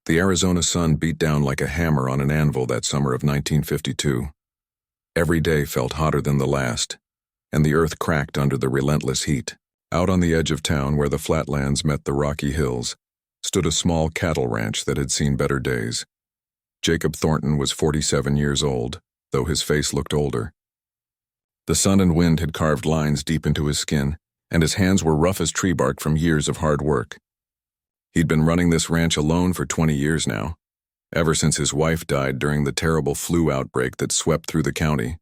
The Arizona sun beat down like a hammer on an anvil that summer of 1952. Every day felt hotter than the last, and the earth cracked under the relentless heat. Out on the edge of town where the flatlands met the rocky hills, stood a small cattle ranch that had seen better days. Jacob Thornton was 47 years old, though his face looked older. The sun and wind had carved lines deep into his skin, and his hands were rough as tree bark from years of hard work. He'd been running this ranch alone for 20 years now, ever since his wife died during the terrible flu outbreak that swept through the county.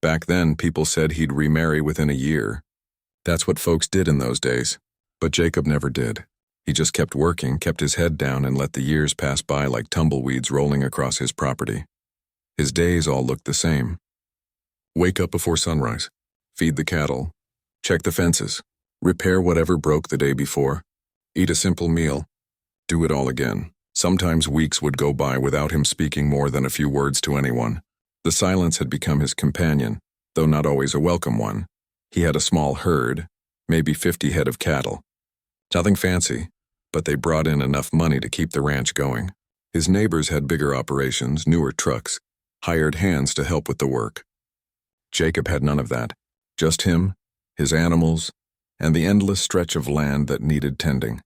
Back then, people said he'd remarry within a year. That's what folks did in those days, but Jacob never did. He just kept working, kept his head down, and let the years pass by like tumbleweeds rolling across his property. His days all looked the same. Wake up before sunrise, feed the cattle, check the fences, repair whatever broke the day before, eat a simple meal, do it all again. Sometimes weeks would go by without him speaking more than a few words to anyone. The silence had become his companion, though not always a welcome one. He had a small herd, maybe 50 head of cattle. Nothing fancy, but they brought in enough money to keep the ranch going. His neighbors had bigger operations, newer trucks, hired hands to help with the work. Jacob had none of that, just him, his animals, and the endless stretch of land that needed tending.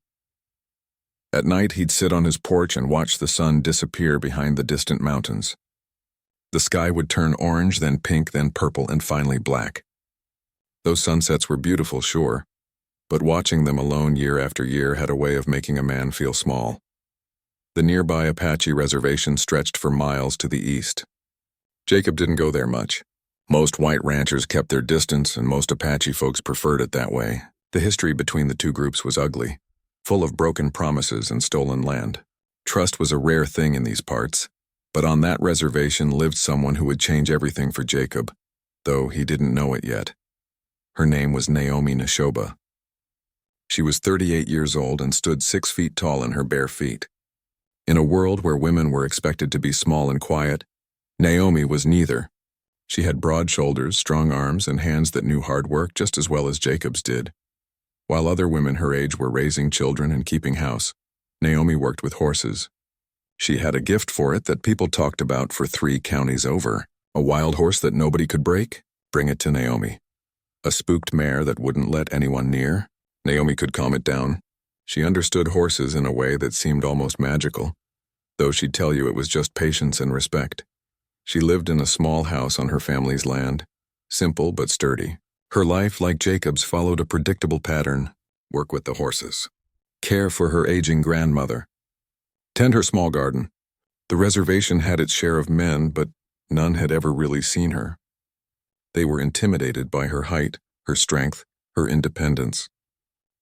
At night, he'd sit on his porch and watch the sun disappear behind the distant mountains. The sky would turn orange, then pink, then purple, and finally black. Those sunsets were beautiful, sure, but watching them alone year after year had a way of making a man feel small. The nearby Apache reservation stretched for miles to the east. Jacob didn't go there much. Most white ranchers kept their distance, and most Apache folks preferred it that way. The history between the two groups was ugly, full of broken promises and stolen land. Trust was a rare thing in these parts, but on that reservation lived someone who would change everything for Jacob, though he didn't know it yet. Her name was Naomi Neshoba. She was 38 years old and stood 6 feet tall in her bare feet. In a world where women were expected to be small and quiet, Naomi was neither. She had broad shoulders, strong arms, and hands that knew hard work just as well as Jacob's did. While other women her age were raising children and keeping house, Naomi worked with horses. She had a gift for it that people talked about for 3 counties over. A wild horse that nobody could break? Bring it to Naomi. A spooked mare that wouldn't let anyone near? Naomi could calm it down. She understood horses in a way that seemed almost magical, though she'd tell you it was just patience and respect. She lived in a small house on her family's land, simple but sturdy. Her life, like Jacob's, followed a predictable pattern: work with the horses, care for her aging grandmother, tend her small garden. The reservation had its share of men, but none had ever really seen her. They were intimidated by her height, her strength, her independence.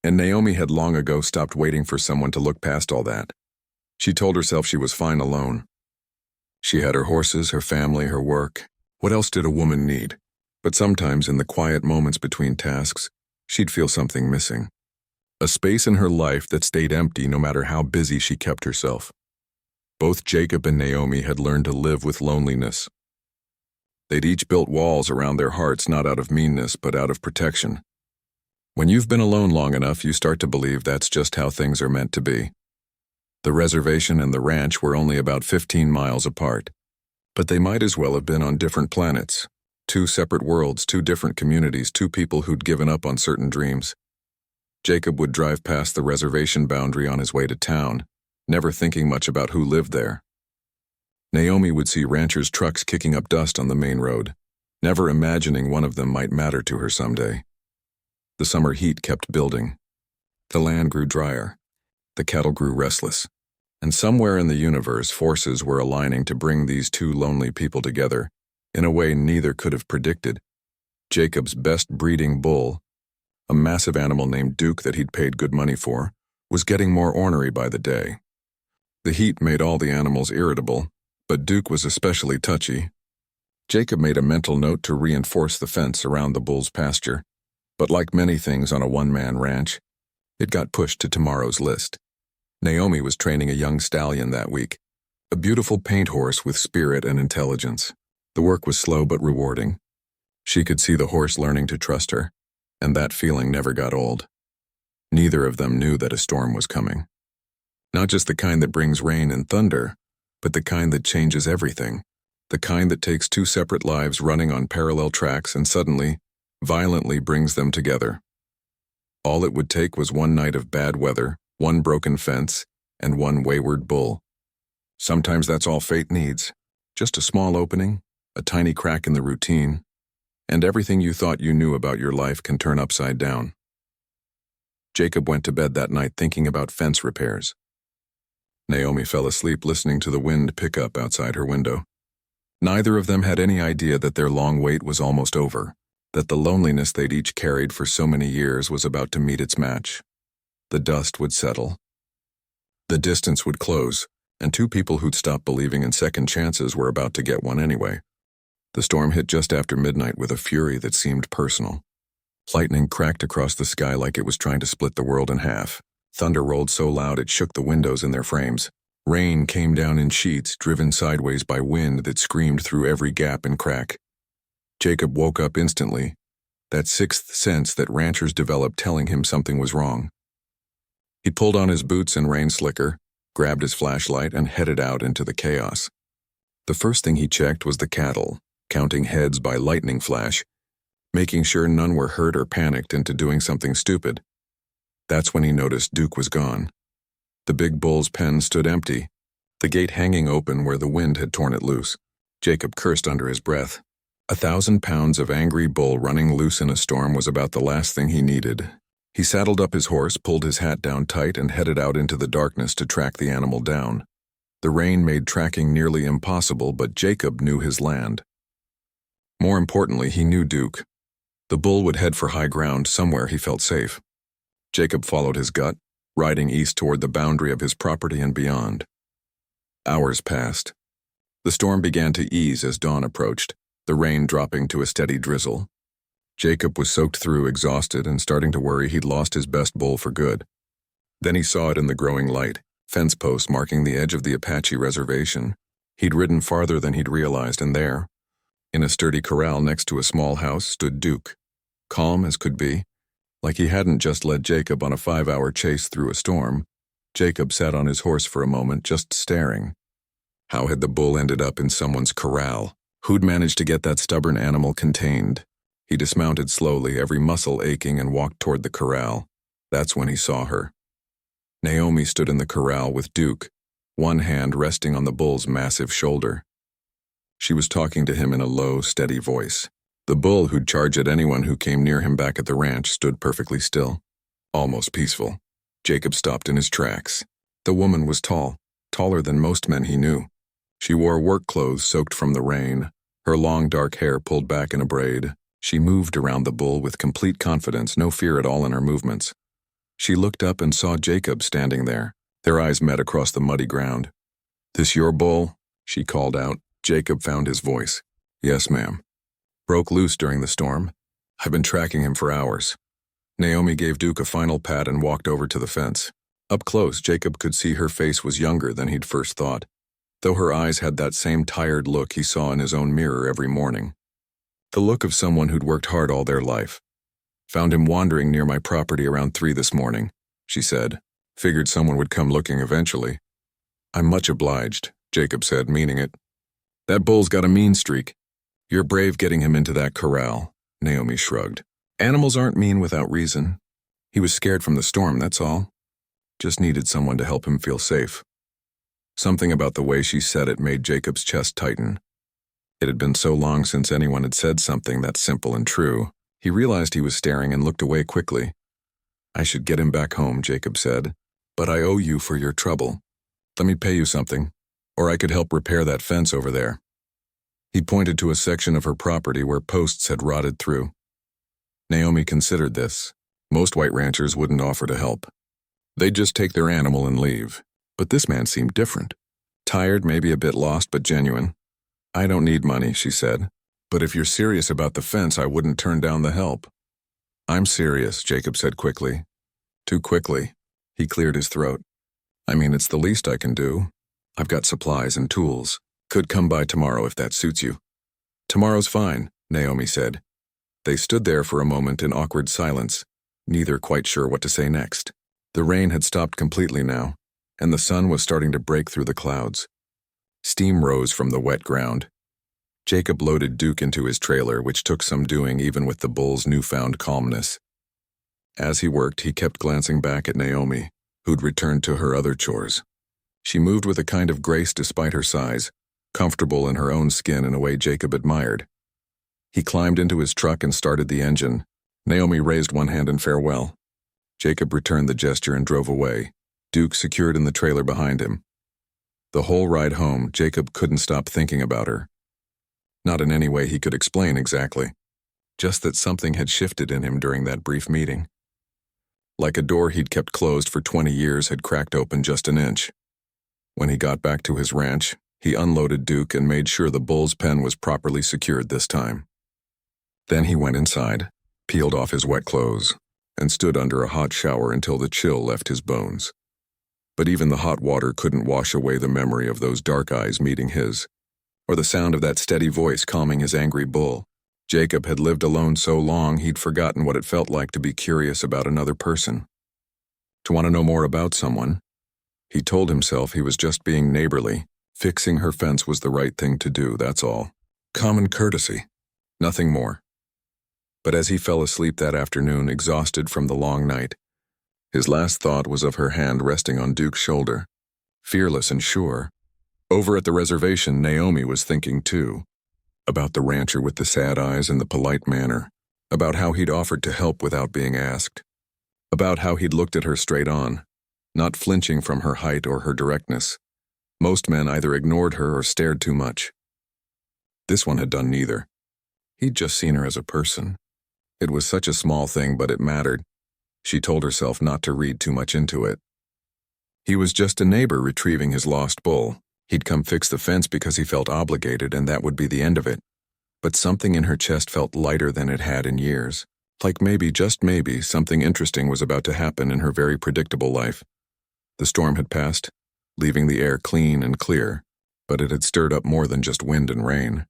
And Naomi had long ago stopped waiting for someone to look past all that. She told herself she was fine alone. She had her horses, her family, her work. What else did a woman need? But sometimes in the quiet moments between tasks, she'd feel something missing. A space in her life that stayed empty no matter how busy she kept herself. Both Jacob and Naomi had learned to live with loneliness. They'd each built walls around their hearts, not out of meanness, but out of protection. When you've been alone long enough, you start to believe that's just how things are meant to be. The reservation and the ranch were only about 15 miles apart, but they might as well have been on different planets. 2 separate worlds, 2 different communities, 2 people who'd given up on certain dreams. Jacob would drive past the reservation boundary on his way to town, never thinking much about who lived there. Naomi would see ranchers' trucks kicking up dust on the main road, never imagining one of them might matter to her someday. The summer heat kept building. The land grew drier. The cattle grew restless. And somewhere in the universe, forces were aligning to bring these 2 lonely people together in a way neither could have predicted. Jacob's best breeding bull, a massive animal named Duke that he'd paid good money for, was getting more ornery by the day. The heat made all the animals irritable, but Duke was especially touchy. Jacob made a mental note to reinforce the fence around the bull's pasture, but like many things on a one-man ranch, it got pushed to tomorrow's list. Naomi was training a young stallion that week, a beautiful paint horse with spirit and intelligence. The work was slow but rewarding. She could see the horse learning to trust her, and that feeling never got old. Neither of them knew that a storm was coming. Not just the kind that brings rain and thunder, but the kind that changes everything. The kind that takes two separate lives running on parallel tracks and suddenly, violently brings them together. All it would take was one night of bad weather, one broken fence, and one wayward bull. Sometimes that's all fate needs. Just a small opening, a tiny crack in the routine, and everything you thought you knew about your life can turn upside down. Jacob went to bed that night thinking about fence repairs. Naomi fell asleep listening to the wind pick up outside her window. Neither of them had any idea that their long wait was almost over, that the loneliness they'd each carried for so many years was about to meet its match. The dust would settle. The distance would close, and two people who'd stopped believing in second chances were about to get one anyway. The storm hit just after midnight with a fury that seemed personal. Lightning cracked across the sky like it was trying to split the world in half. Thunder rolled so loud it shook the windows in their frames. Rain came down in sheets, driven sideways by wind that screamed through every gap and crack. Jacob woke up instantly, that sixth sense that ranchers develop telling him something was wrong. He pulled on his boots and rain slicker, grabbed his flashlight, and headed out into the chaos. The first thing he checked was the cattle, counting heads by lightning flash, making sure none were hurt or panicked into doing something stupid. That's when he noticed Duke was gone. The big bull's pen stood empty, the gate hanging open where the wind had torn it loose. Jacob cursed under his breath. 1,000 pounds of angry bull running loose in a storm was about the last thing he needed. He saddled up his horse, pulled his hat down tight, and headed out into the darkness to track the animal down. The rain made tracking nearly impossible, but Jacob knew his land. More importantly, he knew Duke. The bull would head for high ground somewhere he felt safe. Jacob followed his gut, riding east toward the boundary of his property and beyond. Hours passed. The storm began to ease as dawn approached, the rain dropping to a steady drizzle. Jacob was soaked through, exhausted, and starting to worry he'd lost his best bull for good. Then he saw it in the growing light, fence posts marking the edge of the Apache reservation. He'd ridden farther than he'd realized, and there, in a sturdy corral next to a small house, stood Duke, calm as could be. Like he hadn't just led Jacob on a 5-hour chase through a storm. Jacob sat on his horse for a moment, just staring. How had the bull ended up in someone's corral? Who'd managed to get that stubborn animal contained? He dismounted slowly, every muscle aching, and walked toward the corral. That's when he saw her. Naomi stood in the corral with Duke, one hand resting on the bull's massive shoulder. She was talking to him in a low, steady voice. The bull, who'd charge at anyone who came near him back at the ranch, stood perfectly still, almost peaceful. Jacob stopped in his tracks. The woman was tall, taller than most men he knew. She wore work clothes soaked from the rain, her long dark hair pulled back in a braid. She moved around the bull with complete confidence, no fear at all in her movements. She looked up and saw Jacob standing there. Their eyes met across the muddy ground. "This your bull?" she called out. Jacob found his voice. "Yes, ma'am. Broke loose during the storm. I've been tracking him for hours." Naomi gave Duke a final pat and walked over to the fence. Up close, Jacob could see her face was younger than he'd first thought, though her eyes had that same tired look he saw in his own mirror every morning. The look of someone who'd worked hard all their life. "Found him wandering near my property around 3 this morning," she said. "Figured someone would come looking eventually." "I'm much obliged," Jacob said, meaning it. "That bull's got a mean streak." "You're brave getting him into that corral," Naomi shrugged. "Animals aren't mean without reason. He was scared from the storm, that's all. Just needed someone to help him feel safe." Something about the way she said it made Jacob's chest tighten. It had been so long since anyone had said something that simple and true. He realized he was staring and looked away quickly. "I should get him back home," Jacob said, "but I owe you for your trouble. Let me pay you something, or I could help repair that fence over there." He pointed to a section of her property where posts had rotted through. Naomi considered this. Most white ranchers wouldn't offer to help. They'd just take their animal and leave. But this man seemed different. Tired, maybe a bit lost, but genuine. "I don't need money," she said. "But if you're serious about the fence, I wouldn't turn down the help." "I'm serious," Jacob said quickly. Too quickly. He cleared his throat. "I mean, it's the least I can do. I've got supplies and tools. Could come by tomorrow if that suits you." "Tomorrow's fine," Naomi said. They stood there for a moment in awkward silence, neither quite sure what to say next. The rain had stopped completely now. and the sun was starting to break through the clouds. Steam rose from the wet ground. Jacob loaded Duke into his trailer, which took some doing even with the bull's newfound calmness. As he worked, he kept glancing back at Naomi, who'd returned to her other chores. She moved with a kind of grace despite her size, comfortable in her own skin in a way Jacob admired. He climbed into his truck and started the engine. Naomi raised one hand in farewell. Jacob returned the gesture and drove away, Duke secured in the trailer behind him. The whole ride home, Jacob couldn't stop thinking about her. Not in any way he could explain exactly, just that something had shifted in him during that brief meeting. Like a door he'd kept closed for 20 years had cracked open just an inch. When he got back to his ranch, he unloaded Duke and made sure the bull's pen was properly secured this time. Then he went inside, peeled off his wet clothes, and stood under a hot shower until the chill left his bones. But even the hot water couldn't wash away the memory of those dark eyes meeting his, or the sound of that steady voice calming his angry bull. Jacob had lived alone so long he'd forgotten what it felt like to be curious about another person. To want to know more about someone. He told himself he was just being neighborly. Fixing her fence was the right thing to do, that's all. Common courtesy. Nothing more. But as he fell asleep that afternoon, exhausted from the long night, his last thought was of her hand resting on Duke's shoulder, fearless and sure. Over at the reservation, Naomi was thinking too, about the rancher with the sad eyes and the polite manner, about how he'd offered to help without being asked, about how he'd looked at her straight on, not flinching from her height or her directness. Most men either ignored her or stared too much. This one had done neither. He'd just seen her as a person. It was such a small thing, but it mattered. She told herself not to read too much into it. He was just a neighbor retrieving his lost bull. He'd come fix the fence because he felt obligated, and that would be the end of it. But something in her chest felt lighter than it had in years. Like maybe, just maybe, something interesting was about to happen in her very predictable life. The storm had passed, leaving the air clean and clear, but it had stirred up more than just wind and rain.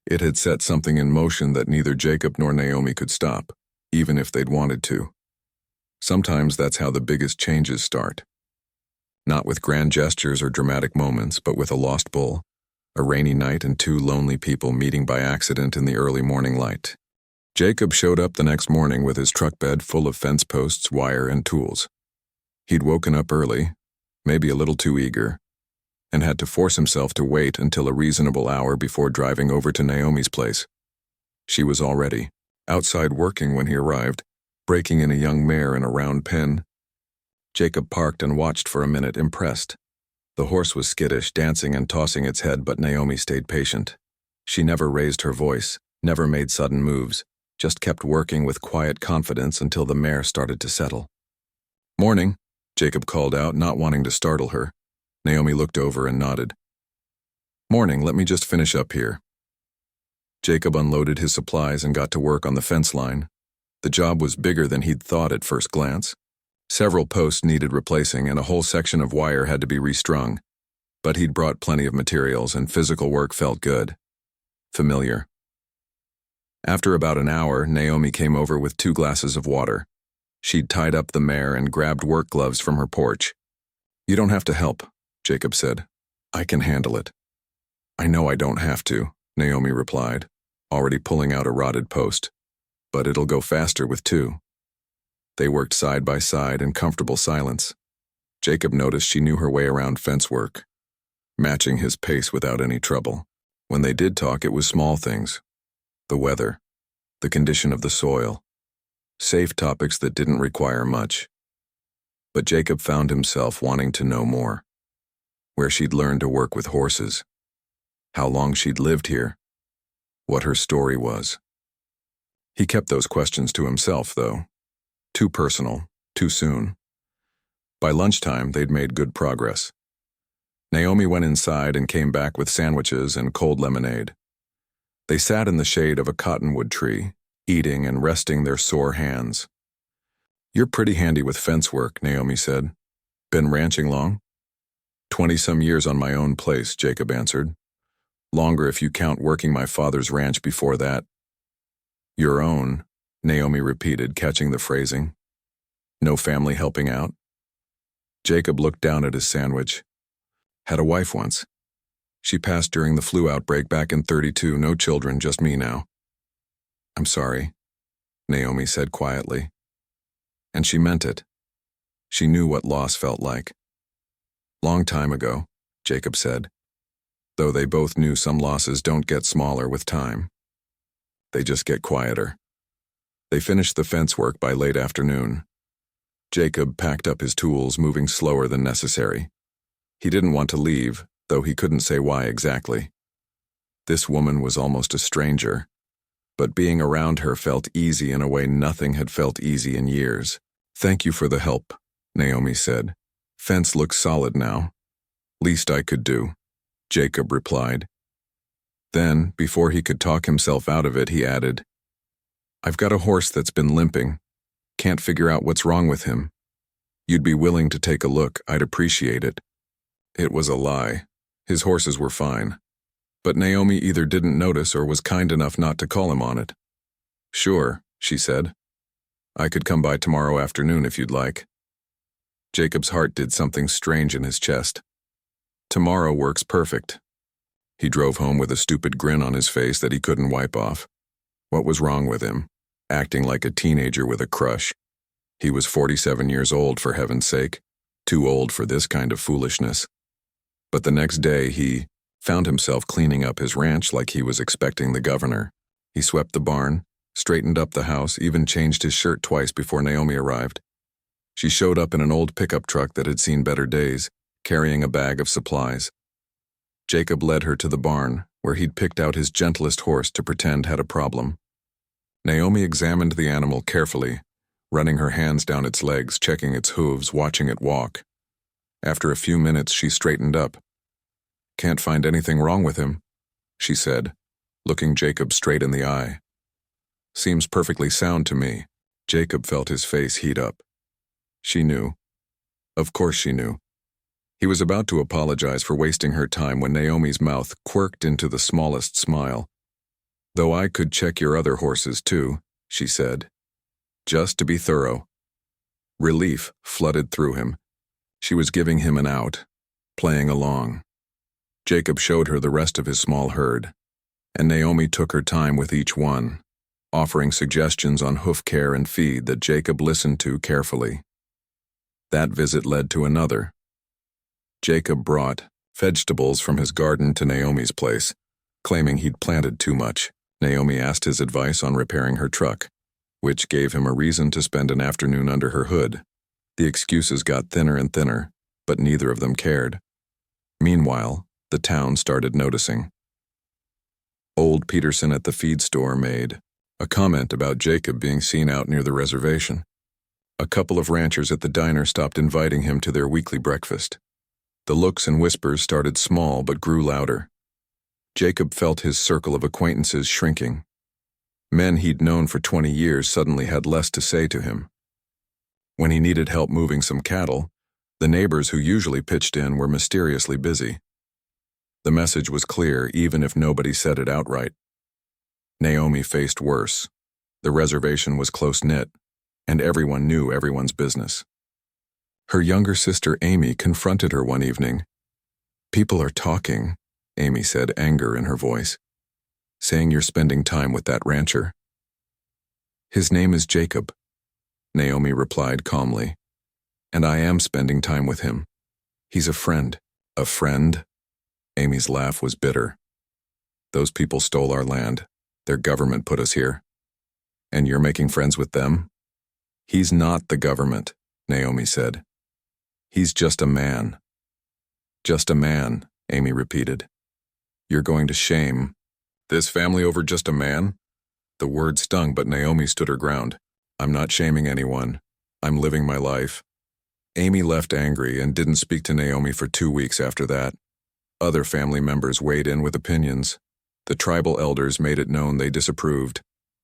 It had set something in motion that neither Jacob nor Naomi could stop, even if they'd wanted to. Sometimes that's how the biggest changes start. Not with grand gestures or dramatic moments, but with a lost bull, a rainy night, and two lonely people meeting by accident in the early morning light. Jacob showed up the next morning with his truck bed full of fence posts, wire, and tools. He'd woken up early, maybe a little too eager, and had to force himself to wait until a reasonable hour before driving over to Naomi's place. She was already outside working when he arrived, breaking in a young mare in a round pen. Jacob parked and watched for a minute, impressed. The horse was skittish, dancing and tossing its head, but Naomi stayed patient. She never raised her voice, never made sudden moves, just kept working with quiet confidence until the mare started to settle. "Morning," Jacob called out, not wanting to startle her. Naomi looked over and nodded. "Morning, let me just finish up here." Jacob unloaded his supplies and got to work on the fence line. The job was bigger than he'd thought at first glance. Several posts needed replacing and a whole section of wire had to be restrung. But he'd brought plenty of materials and physical work felt good. Familiar. After about an hour, Naomi came over with 2 glasses of water. She'd tied up the mare and grabbed work gloves from her porch. "You don't have to help," Jacob said. "I can handle it." "I know I don't have to," Naomi replied, already pulling out a rotted post. "But it'll go faster with 2. They worked side by side in comfortable silence. Jacob noticed she knew her way around fence work, matching his pace without any trouble. When they did talk, it was small things. The weather, the condition of the soil, safe topics that didn't require much. But Jacob found himself wanting to know more. Where she'd learned to work with horses, how long she'd lived here, what her story was. He kept those questions to himself, though. Too personal, too soon. By lunchtime, they'd made good progress. Naomi went inside and came back with sandwiches and cold lemonade. They sat in the shade of a cottonwood tree, eating and resting their sore hands. "You're pretty handy with fence work," Naomi said. "Been ranching long?" 20-some years on my own place," Jacob answered. "Longer if you count working my father's ranch before that." "Your own," Naomi repeated, catching the phrasing. "No family helping out?" Jacob looked down at his sandwich. Had a wife once. She passed during the flu outbreak back in '32, no children, just me now. I'm sorry, Naomi said quietly. And she meant it. She knew what loss felt like. Long time ago, Jacob said, though they both knew some losses don't get smaller with time. They just get quieter. They finished the fence work by late afternoon. Jacob packed up his tools, moving slower than necessary. He didn't want to leave, though he couldn't say why exactly. This woman was almost a stranger, but being around her felt easy in a way nothing had felt easy in years. Thank you for the help, Naomi said. Fence looks solid now. Least I could do, Jacob replied. Then, before he could talk himself out of it, he added, I've got a horse that's been limping. Can't figure out what's wrong with him. You'd be willing to take a look, I'd appreciate it. It was a lie. His horses were fine. But Naomi either didn't notice or was kind enough not to call him on it. Sure, she said. I could come by tomorrow afternoon if you'd like. Jacob's heart did something strange in his chest. Tomorrow works perfect. He drove home with a stupid grin on his face that he couldn't wipe off. What was wrong with him? Acting like a teenager with a crush. He was 47 years old, for heaven's sake. Too old for this kind of foolishness. But the next day he found himself cleaning up his ranch like he was expecting the governor. He swept the barn, straightened up the house, even changed his shirt twice before Naomi arrived. She showed up in an old pickup truck that had seen better days, carrying a bag of supplies. Jacob led her to the barn, where he'd picked out his gentlest horse to pretend had a problem. Naomi examined the animal carefully, running her hands down its legs, checking its hooves, watching it walk. After a few minutes, she straightened up. Can't find anything wrong with him, she said, looking Jacob straight in the eye. Seems perfectly sound to me. Jacob felt his face heat up. She knew. Of course she knew. He was about to apologize for wasting her time when Naomi's mouth quirked into the smallest smile. Though I could check your other horses too, she said. Just to be thorough. Relief flooded through him. She was giving him an out, playing along. Jacob showed her the rest of his small herd, and Naomi took her time with each one, offering suggestions on hoof care and feed that Jacob listened to carefully. That visit led to another. Jacob brought vegetables from his garden to Naomi's place, claiming he'd planted too much. Naomi asked his advice on repairing her truck, which gave him a reason to spend an afternoon under her hood. The excuses got thinner and thinner, but neither of them cared. Meanwhile, the town started noticing. Old Peterson at the feed store made a comment about Jacob being seen out near the reservation. A couple of ranchers at the diner stopped inviting him to their weekly breakfast. The looks and whispers started small but grew louder. Jacob felt his circle of acquaintances shrinking. Men he'd known for 20 years suddenly had less to say to him. When he needed help moving some cattle, the neighbors who usually pitched in were mysteriously busy. The message was clear even if nobody said it outright. Naomi faced worse. The reservation was close-knit, and everyone knew everyone's business. Her younger sister Amy confronted her one evening. People are talking, Amy said, anger in her voice, saying you're spending time with that rancher. His name is Jacob, Naomi replied calmly, and I am spending time with him. He's a friend. A friend? Amy's laugh was bitter. Those people stole our land. Their government put us here. And you're making friends with them? He's not the government, Naomi said. He's just a man. Just a man, Amy repeated. You're going to shame this family over just a man? The word stung, but Naomi stood her ground. I'm not shaming anyone. I'm living my life. Amy left angry and didn't speak to Naomi for 2 weeks after that. Other family members weighed in with opinions. The tribal elders made it known they disapproved.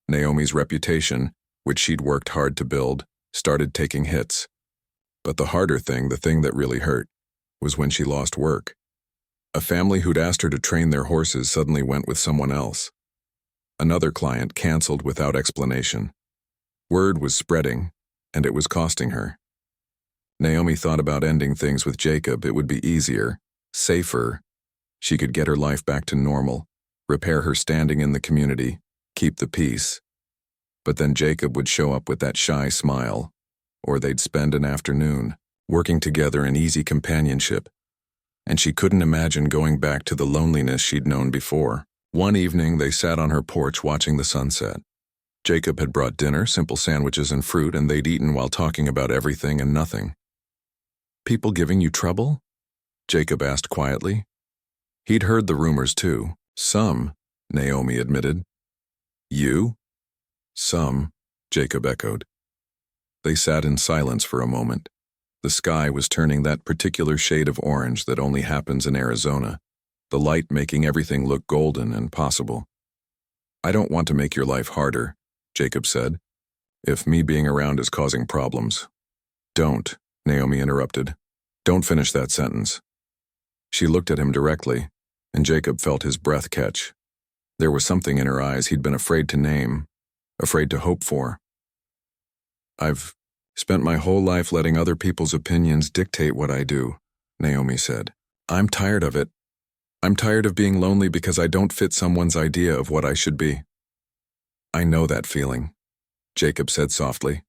Naomi's reputation, which she'd worked hard to build, started taking hits. But the harder thing, the thing that really hurt, was when she lost work. A family who'd asked her to train their horses suddenly went with someone else. Another client canceled without explanation. Word was spreading, and it was costing her. Naomi thought about ending things with Jacob. It would be easier, safer. She could get her life back to normal, repair her standing in the community, keep the peace. But then Jacob would show up with that shy smile, or they'd spend an afternoon working together in easy companionship, and she couldn't imagine going back to the loneliness she'd known before. One evening, they sat on her porch watching the sunset. Jacob had brought dinner, simple sandwiches and fruit, and they'd eaten while talking about everything and nothing. "People giving you trouble?" Jacob asked quietly. He'd heard the rumors too. "Some," Naomi admitted. "You?" "Some," Jacob echoed. They sat in silence for a moment. The sky was turning that particular shade of orange that only happens in Arizona, the light making everything look golden and possible. "I don't want to make your life harder," Jacob said, "if me being around is causing problems." "Don't," Naomi interrupted. "Don't finish that sentence." She looked at him directly, and Jacob felt his breath catch. There was something in her eyes he'd been afraid to name, afraid to hope for. "I've spent my whole life letting other people's opinions dictate what I do," Naomi said. "I'm tired of it. I'm tired of being lonely because I don't fit someone's idea of what I should be." "I know that feeling," Jacob said softly.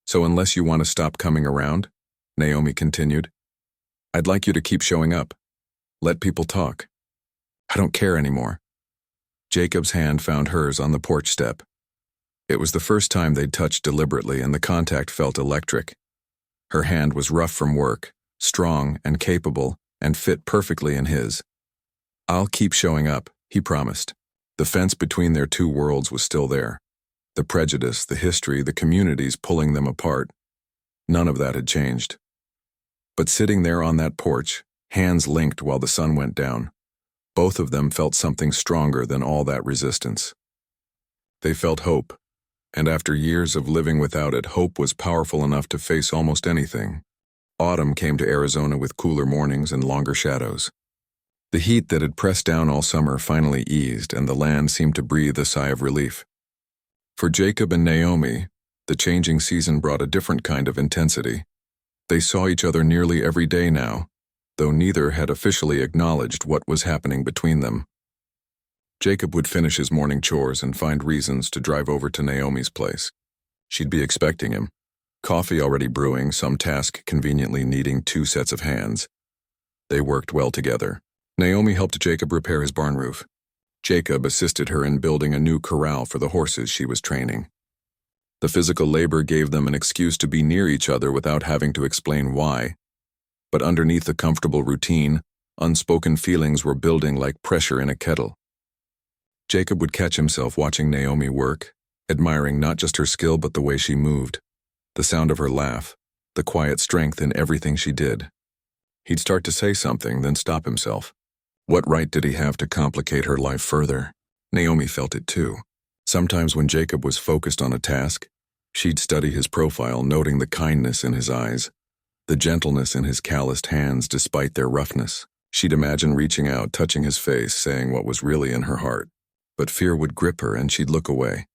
"So unless you want to stop coming around," Naomi continued, "I'd like you to keep showing up. Let people talk. I don't care anymore." Jacob's hand found hers on the porch step. It was the first time they'd touched deliberately, and the contact felt electric. Her hand was rough from work, strong and capable, and fit perfectly in his. "I'll keep showing up," he promised. The fence between their two worlds was still there. The prejudice, the history, the communities pulling them apart. None of that had changed. But sitting there on that porch, hands linked while the sun went down, both of them felt something stronger than all that resistance. They felt hope, and after years of living without it, hope was powerful enough to face almost anything. Autumn came to Arizona with cooler mornings and longer shadows. The heat that had pressed down all summer finally eased, and the land seemed to breathe a sigh of relief. For Jacob and Naomi, the changing season brought a different kind of intensity. They saw each other nearly every day now, though neither had officially acknowledged what was happening between them. Jacob would finish his morning chores and find reasons to drive over to Naomi's place. She'd be expecting him. Coffee already brewing, some task conveniently needing two sets of hands. They worked well together. Naomi helped Jacob repair his barn roof. Jacob assisted her in building a new corral for the horses she was training. The physical labor gave them an excuse to be near each other without having to explain why. But underneath the comfortable routine, unspoken feelings were building like pressure in a kettle. Jacob would catch himself watching Naomi work, admiring not just her skill but the way she moved, the sound of her laugh, the quiet strength in everything she did. He'd start to say something, then stop himself. What right did he have to complicate her life further? Naomi felt it too. Sometimes when Jacob was focused on a task, she'd study his profile, noting the kindness in his eyes, the gentleness in his calloused hands despite their roughness. She'd imagine reaching out, touching his face, saying what was really in her heart. But fear would grip her and she'd look away.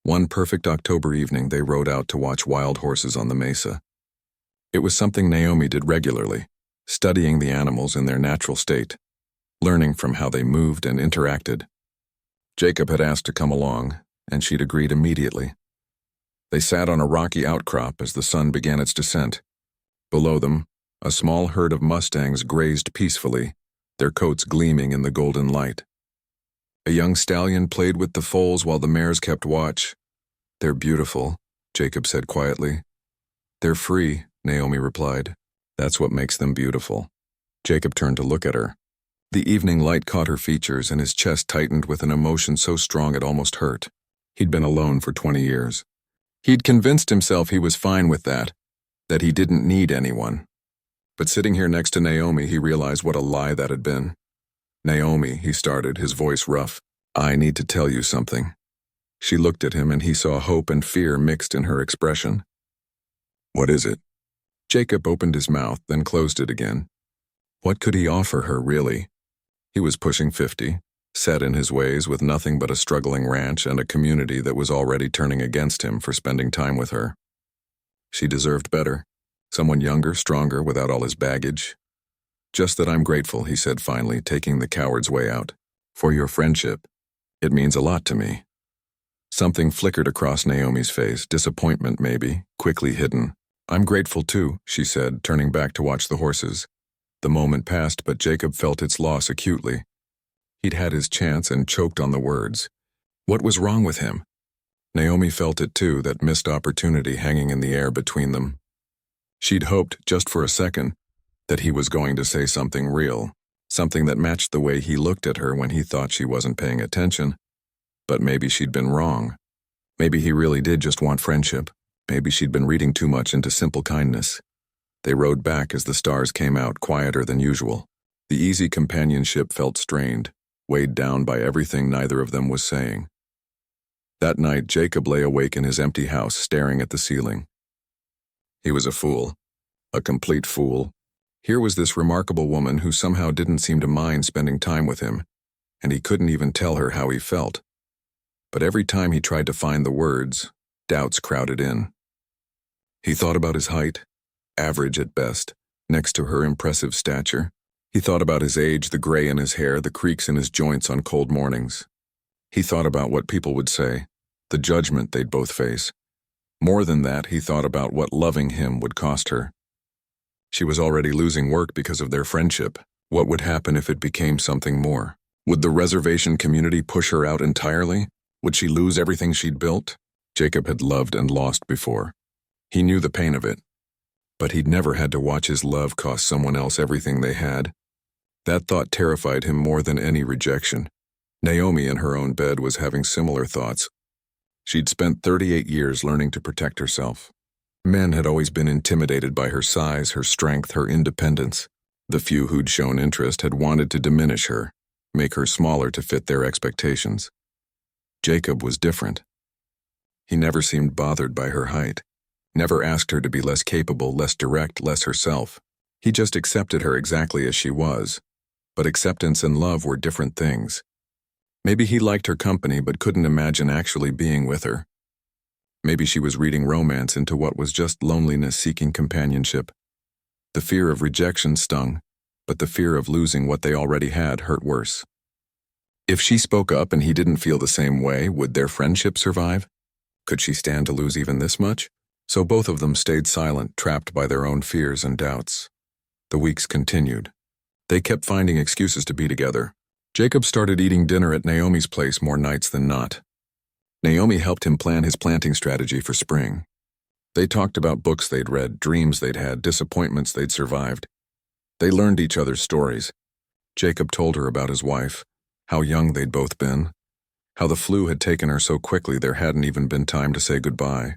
One perfect October evening, they rode out to watch wild horses on the mesa. It was something Naomi did regularly, studying the animals in their natural state, learning from how they moved and interacted. Jacob had asked to come along, and she'd agreed immediately. They sat on a rocky outcrop as the sun began its descent. Below them, a small herd of mustangs grazed peacefully, their coats gleaming in the golden light. A young stallion played with the foals while the mares kept watch. "They're beautiful," Jacob said quietly. "They're free," Naomi replied. "That's what makes them beautiful." Jacob turned to look at her. The evening light caught her features, and his chest tightened with an emotion so strong it almost hurt. He'd been alone for 20 years. He'd convinced himself he was fine with that he didn't need anyone. But sitting here next to Naomi, he realized what a lie that had been. "Naomi," he started, his voice rough, "I need to tell you something." She looked at him, and he saw hope and fear mixed in her expression. "What is it?" Jacob opened his mouth, then closed it again. What could he offer her, really? He was pushing 50, set in his ways with nothing but a struggling ranch and a community that was already turning against him for spending time with her. She deserved better, Someone younger, stronger, without all his baggage. Just that I'm grateful, he said finally, taking the coward's way out. For your friendship. It means a lot to me. Something flickered across Naomi's face, disappointment maybe, quickly hidden. I'm grateful too, she said, turning back to watch the horses. The moment passed, but Jacob felt its loss acutely. He'd had his chance and choked on the words. What was wrong with him? Naomi felt it too, that missed opportunity hanging in the air between them. She'd hoped, just for a second, that he was going to say something real, something that matched the way he looked at her when he thought she wasn't paying attention. But maybe she'd been wrong. Maybe he really did just want friendship. Maybe she'd been reading too much into simple kindness. They rode back as the stars came out, quieter than usual. The easy companionship felt strained, weighed down by everything neither of them was saying. That night, Jacob lay awake in his empty house, staring at the ceiling. He was a fool. A complete fool. Here was this remarkable woman who somehow didn't seem to mind spending time with him, and he couldn't even tell her how he felt. But every time he tried to find the words, doubts crowded in. He thought about his height, average at best, next to her impressive stature. He thought about his age, the gray in his hair, the creaks in his joints on cold mornings. He thought about what people would say, the judgment they'd both face. More than that, he thought about what loving him would cost her. She was already losing work because of their friendship. What would happen if it became something more? Would the reservation community push her out entirely? Would she lose everything she'd built? Jacob had loved and lost before. He knew the pain of it. But he'd never had to watch his love cost someone else everything they had. That thought terrified him more than any rejection. Naomi in her own bed was having similar thoughts. She'd spent 38 years learning to protect herself. Men had always been intimidated by her size, her strength, her independence. The few who'd shown interest had wanted to diminish her, make her smaller to fit their expectations. Jacob was different. He never seemed bothered by her height, never asked her to be less capable, less direct, less herself. He just accepted her exactly as she was. But acceptance and love were different things. Maybe he liked her company but couldn't imagine actually being with her. Maybe she was reading romance into what was just loneliness seeking companionship. The fear of rejection stung, but the fear of losing what they already had hurt worse. If she spoke up and he didn't feel the same way, would their friendship survive? Could she stand to lose even this much? So both of them stayed silent, trapped by their own fears and doubts. The weeks continued. They kept finding excuses to be together. Jacob started eating dinner at Naomi's place more nights than not. Naomi helped him plan his planting strategy for spring. They talked about books they'd read, dreams they'd had, disappointments they'd survived. They learned each other's stories. Jacob told her about his wife, how young they'd both been, how the flu had taken her so quickly there hadn't even been time to say goodbye.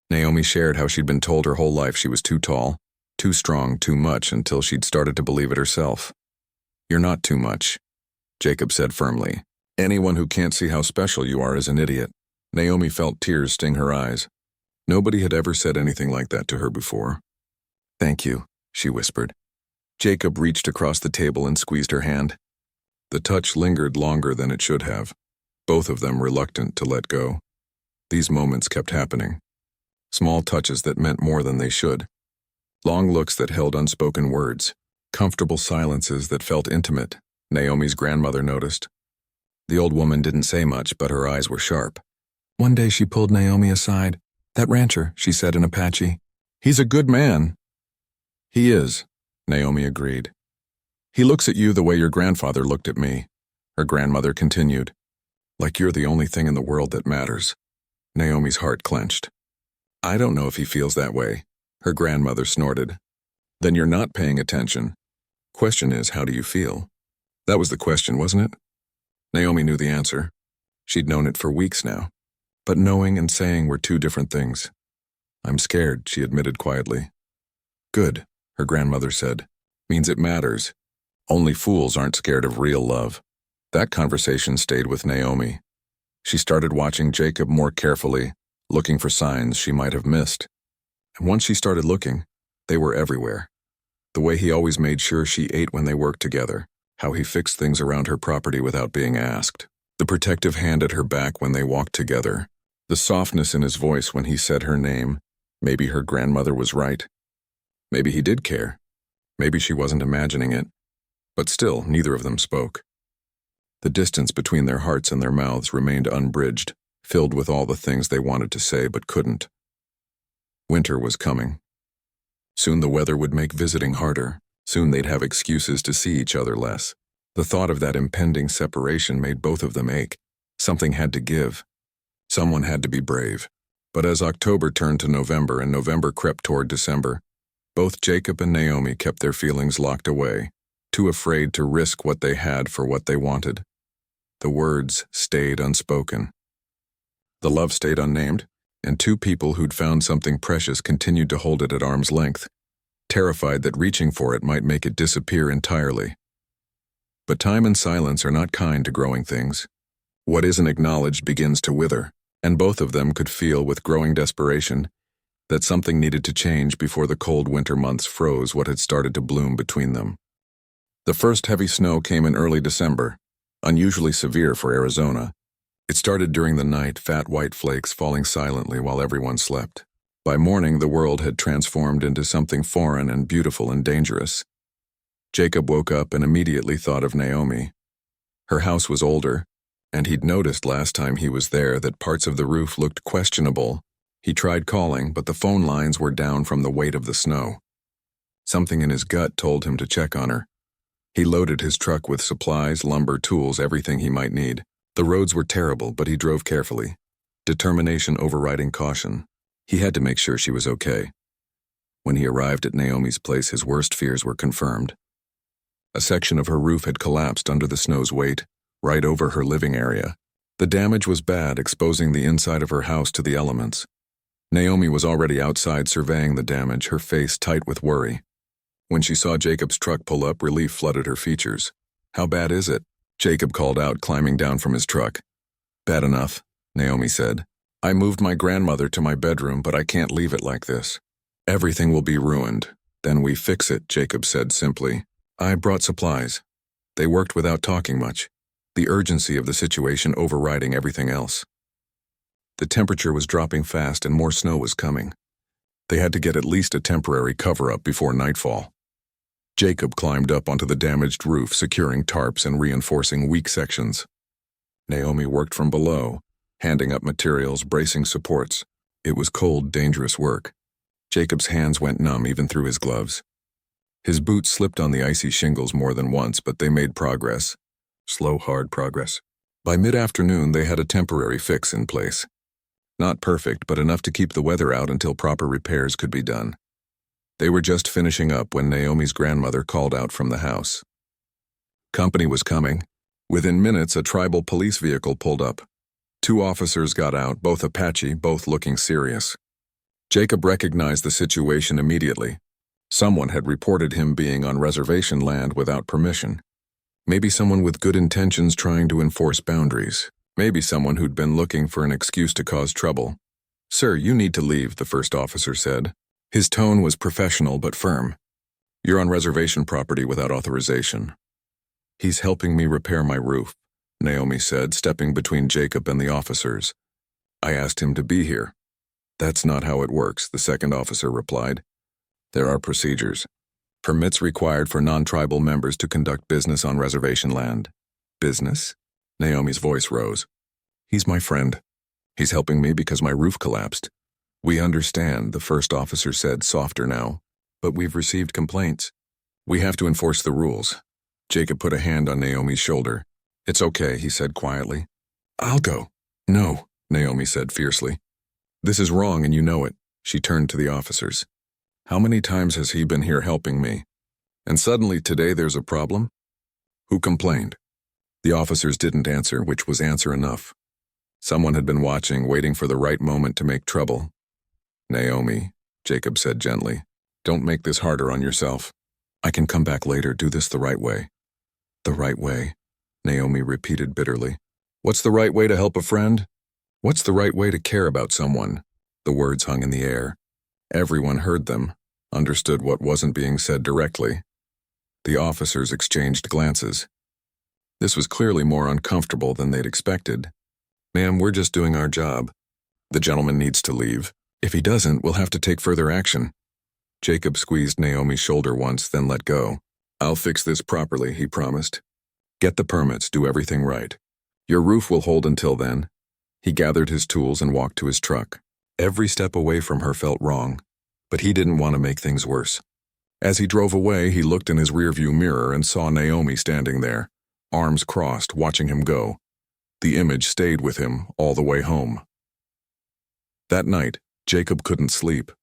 Naomi shared how she'd been told her whole life she was too tall, too strong, too much, until she'd started to believe it herself. You're not too much, Jacob said firmly. Anyone who can't see how special you are is an idiot. Naomi felt tears sting her eyes. Nobody had ever said anything like that to her before. Thank you, she whispered. Jacob reached across the table and squeezed her hand. The touch lingered longer than it should have, both of them reluctant to let go. These moments kept happening. Small touches that meant more than they should. Long looks that held unspoken words. Comfortable silences that felt intimate, Naomi's grandmother noticed. The old woman didn't say much, but her eyes were sharp. One day she pulled Naomi aside. That rancher, she said in Apache. He's a good man. He is, Naomi agreed. He looks at you the way your grandfather looked at me, her grandmother continued. Like you're the only thing in the world that matters. Naomi's heart clenched. I don't know if he feels that way, her grandmother snorted. Then you're not paying attention. Question is, how do you feel? That was the question, wasn't it? Naomi knew the answer. She'd known it for weeks now. But knowing and saying were two different things. I'm scared, she admitted quietly. Good, her grandmother said. Means it matters. Only fools aren't scared of real love. That conversation stayed with Naomi. She started watching Jacob more carefully, looking for signs she might have missed. And once she started looking, they were everywhere. The way he always made sure she ate when they worked together, how he fixed things around her property without being asked, the protective hand at her back when they walked together, the softness in his voice when he said her name. Maybe her grandmother was right. Maybe he did care. Maybe she wasn't imagining it. But still, neither of them spoke. The distance between their hearts and their mouths remained unbridged, filled with all the things they wanted to say but couldn't. Winter was coming. Soon the weather would make visiting harder. Soon they'd have excuses to see each other less. The thought of that impending separation made both of them ache. Something had to give. Someone had to be brave. But as October turned to November and November crept toward December, both Jacob and Naomi kept their feelings locked away, too afraid to risk what they had for what they wanted. The words stayed unspoken. The love stayed unnamed, and two people who'd found something precious continued to hold it at arm's length, terrified that reaching for it might make it disappear entirely. But time and silence are not kind to growing things. What isn't acknowledged begins to wither, and both of them could feel with growing desperation that something needed to change before the cold winter months froze what had started to bloom between them. The first heavy snow came in early December, unusually severe for Arizona. It started during the night, fat white flakes falling silently while everyone slept. By morning, the world had transformed into something foreign and beautiful and dangerous. Jacob woke up and immediately thought of Naomi. Her house was older, and he'd noticed last time he was there that parts of the roof looked questionable. He tried calling, but the phone lines were down from the weight of the snow. Something in his gut told him to check on her. He loaded his truck with supplies, lumber, tools, everything he might need. The roads were terrible, but he drove carefully, determination overriding caution. He had to make sure she was okay. When he arrived at Naomi's place, his worst fears were confirmed. A section of her roof had collapsed under the snow's weight, right over her living area. The damage was bad, exposing the inside of her house to the elements. Naomi was already outside surveying the damage, her face tight with worry. When she saw Jacob's truck pull up, relief flooded her features. "How bad is it?" Jacob called out, climbing down from his truck. "Bad enough," Naomi said. "I moved my grandmother to my bedroom, but I can't leave it like this. Everything will be ruined. Then we fix it," Jacob said simply. "I brought supplies." They worked without talking much, the urgency of the situation overriding everything else. The temperature was dropping fast and more snow was coming. They had to get at least a temporary cover-up before nightfall. Jacob climbed up onto the damaged roof, securing tarps and reinforcing weak sections. Naomi worked from below, handing up materials, bracing supports. It was cold, dangerous work. Jacob's hands went numb even through his gloves. His boots slipped on the icy shingles more than once, but they made progress. Slow, hard progress. By mid-afternoon, they had a temporary fix in place. Not perfect, but enough to keep the weather out until proper repairs could be done. They were just finishing up when Naomi's grandmother called out from the house. Company was coming. Within minutes, a tribal police vehicle pulled up. Two officers got out, both Apache, both looking serious. Jacob recognized the situation immediately. Someone had reported him being on reservation land without permission. Maybe someone with good intentions trying to enforce boundaries. Maybe someone who'd been looking for an excuse to cause trouble. "Sir, you need to leave," the first officer said. His tone was professional but firm. "You're on reservation property without authorization." "He's helping me repair my roof," Naomi said, stepping between Jacob and the officers. "I asked him to be here." "That's not how it works," the second officer replied. "There are procedures. Permits required for non-tribal members to conduct business on reservation land." "Business?" Naomi's voice rose. "He's my friend. He's helping me because my roof collapsed." "We understand," the first officer said, softer now. "But we've received complaints. We have to enforce the rules." Jacob put a hand on Naomi's shoulder. "It's okay," he said quietly. "I'll go." "No," Naomi said fiercely. "This is wrong and you know it." She turned to the officers. "How many times has he been here helping me? And suddenly today there's a problem? Who complained?" The officers didn't answer, which was answer enough. Someone had been watching, waiting for the right moment to make trouble. "Naomi," Jacob said gently, "don't make this harder on yourself. I can come back later, do this the right way." "The right way," Naomi repeated bitterly. "What's the right way to help a friend? What's the right way to care about someone?" The words hung in the air. Everyone heard them, understood what wasn't being said directly. The officers exchanged glances. This was clearly more uncomfortable than they'd expected. "Ma'am, we're just doing our job. The gentleman needs to leave. If he doesn't, we'll have to take further action." Jacob squeezed Naomi's shoulder once, then let go. "I'll fix this properly," he promised. "Get the permits, do everything right. Your roof will hold until then." He gathered his tools and walked to his truck. Every step away from her felt wrong, but he didn't want to make things worse. As he drove away, he looked in his rearview mirror and saw Naomi standing there, arms crossed, watching him go. The image stayed with him all the way home. That night, Jacob couldn't sleep.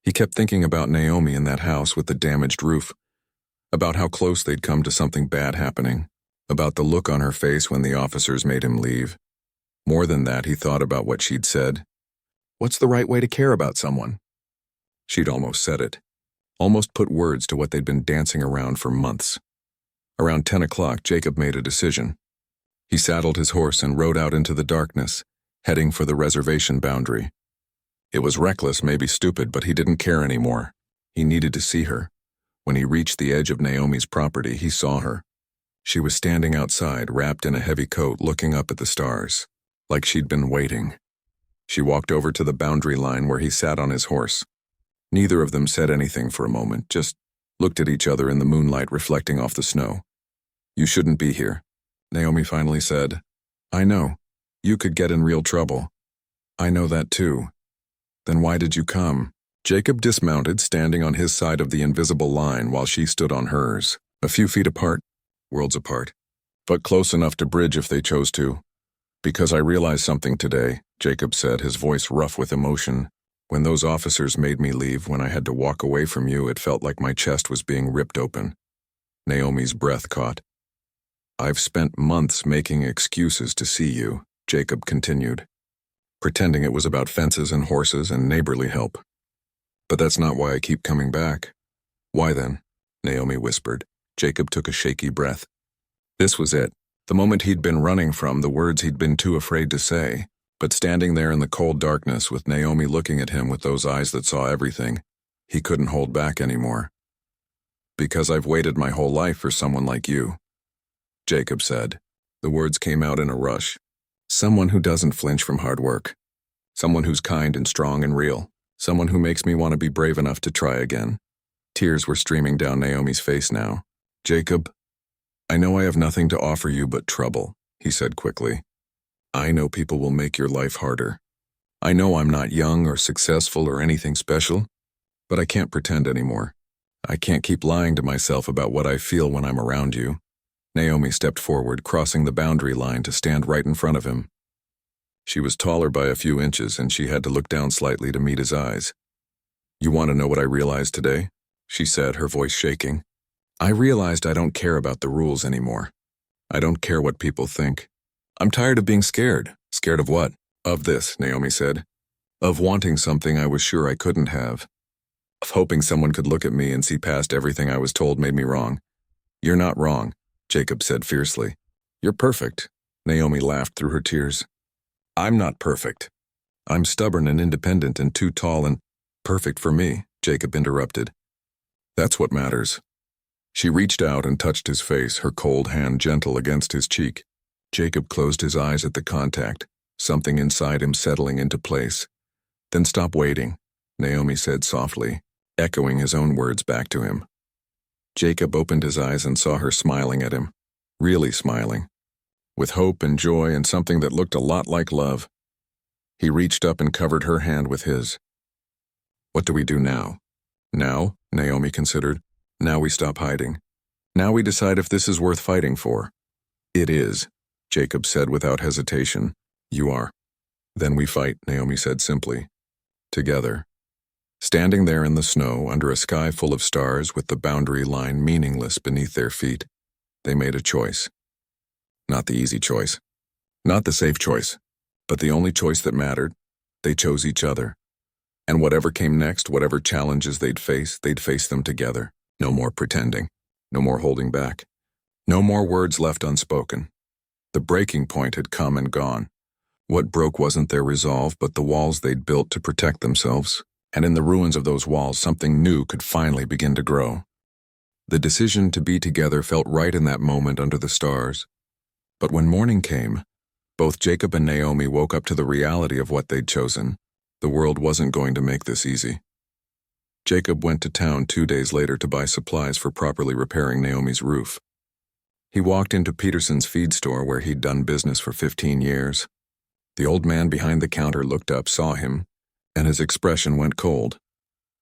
He kept thinking about Naomi in that house with the damaged roof, about how close they'd come to something bad happening, about the look on her face when the officers made him leave. More than that, he thought about what she'd said. "What's the right way to care about someone?" She'd almost said it, almost put words to what they'd been dancing around for months. Around 10 o'clock, Jacob made a decision. He saddled his horse and rode out into the darkness, heading for the reservation boundary. It was reckless, maybe stupid, but he didn't care anymore. He needed to see her. When he reached the edge of Naomi's property, he saw her. She was standing outside, wrapped in a heavy coat, looking up at the stars, like she'd been waiting. She walked over to the boundary line where he sat on his horse. Neither of them said anything for a moment, just looked at each other in the moonlight reflecting off the snow. "You shouldn't be here," Naomi finally said. "I know. You could get in real trouble." "I know that too." "Then why did you come?" Jacob dismounted, standing on his side of the invisible line while she stood on hers, a few feet apart, worlds apart, but close enough to bridge if they chose to. "Because I realized something today," Jacob said, his voice rough with emotion. "When those officers made me leave, when I had to walk away from you, it felt like my chest was being ripped open." Naomi's breath caught. "I've spent months making excuses to see you," Jacob continued, pretending it was about fences and horses and neighborly help. "But that's not why I keep coming back." "Why then?" Naomi whispered. Jacob took a shaky breath. This was it, the moment he'd been running from, the words he'd been too afraid to say. But standing there in the cold darkness with Naomi looking at him with those eyes that saw everything, he couldn't hold back anymore. "Because I've waited my whole life for someone like you," Jacob said. The words came out in a rush. "Someone who doesn't flinch from hard work. Someone who's kind and strong and real. Someone who makes me want to be brave enough to try again." Tears were streaming down Naomi's face now. "Jacob, I know I have nothing to offer you but trouble," he said quickly. "I know people will make your life harder. I know I'm not young or successful or anything special, but I can't pretend anymore. I can't keep lying to myself about what I feel when I'm around you." Naomi stepped forward, crossing the boundary line to stand right in front of him. She was taller by a few inches, and she had to look down slightly to meet his eyes. "You want to know what I realized today?" she said, her voice shaking. "I realized I don't care about the rules anymore. I don't care what people think. I'm tired of being scared." "Scared of what?" "Of this," Naomi said. "Of wanting something I was sure I couldn't have. Of hoping someone could look at me and see past everything I was told made me wrong." "You're not wrong," Jacob said fiercely. "You're perfect." Naomi laughed through her tears. "I'm not perfect. I'm stubborn and independent and too tall and—" "Perfect for me," Jacob interrupted. "That's what matters." She reached out and touched his face, her cold hand gentle against his cheek. Jacob closed his eyes at the contact, something inside him settling into place. "Then stop waiting," Naomi said softly, echoing his own words back to him. Jacob opened his eyes and saw her smiling at him, really smiling, with hope and joy and something that looked a lot like love. He reached up and covered her hand with his. "What do we do now?" "Now," Naomi considered. "Now we stop hiding. Now we decide if this is worth fighting for." "It is," Jacob said without hesitation. "You are." "Then we fight," Naomi said simply. Together. Standing there in the snow, under a sky full of stars with the boundary line meaningless beneath their feet, they made a choice. Not the easy choice. Not the safe choice. But the only choice that mattered. They chose each other. And whatever came next, whatever challenges they'd face them together. No more pretending. No more holding back. No more words left unspoken. The breaking point had come and gone. What broke wasn't their resolve, but the walls they'd built to protect themselves. And in the ruins of those walls, something new could finally begin to grow. The decision to be together felt right in that moment under the stars. But when morning came, both Jacob and Naomi woke up to the reality of what they'd chosen. The world wasn't going to make this easy. Jacob went to town 2 days later to buy supplies for properly repairing Naomi's roof. He walked into Peterson's feed store where he'd done business for 15 years. The old man behind the counter looked up, saw him, and his expression went cold.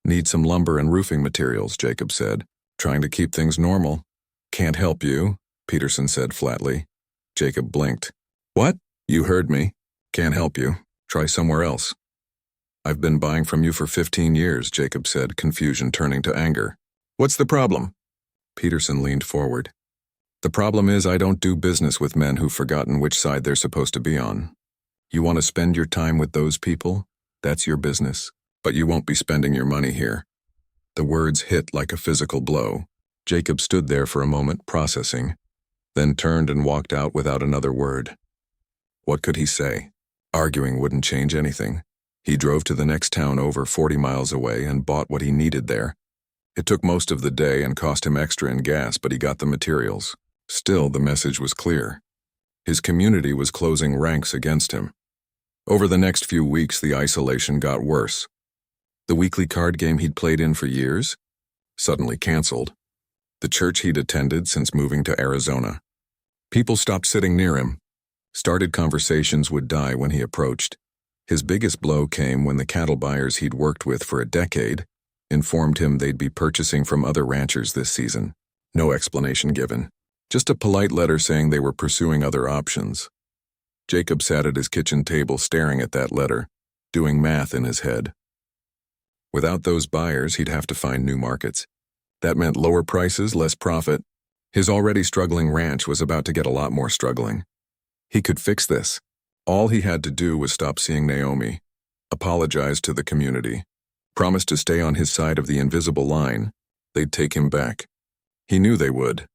"Need some lumber and roofing materials," Jacob said, trying to keep things normal. "Can't help you," Peterson said flatly. Jacob blinked. "What? You heard me. Can't help you. Try somewhere else." "I've been buying from you for 15 years, Jacob said, confusion turning to anger. "What's the problem?" Peterson leaned forward. "The problem is I don't do business with men who've forgotten which side they're supposed to be on. You want to spend your time with those people? That's your business, but you won't be spending your money here." The words hit like a physical blow. Jacob stood there for a moment, processing, then turned and walked out without another word. What could he say? Arguing wouldn't change anything. He drove to the next town over 40 miles away and bought what he needed there. It took most of the day and cost him extra in gas, but he got the materials. Still, the message was clear. His community was closing ranks against him. Over the next few weeks, the isolation got worse. The weekly card game he'd played in for years? Suddenly canceled. The church he'd attended since moving to Arizona. People stopped sitting near him. Started conversations would die when he approached. His biggest blow came when the cattle buyers he'd worked with for a decade informed him they'd be purchasing from other ranchers this season. No explanation given. Just a polite letter saying they were pursuing other options. Jacob sat at his kitchen table staring at that letter, doing math in his head. Without those buyers, he'd have to find new markets. That meant lower prices, less profit. His already struggling ranch was about to get a lot more struggling. He could fix this. All he had to do was stop seeing Naomi, apologize to the community, promise to stay on his side of the invisible line. They'd take him back. He knew they would.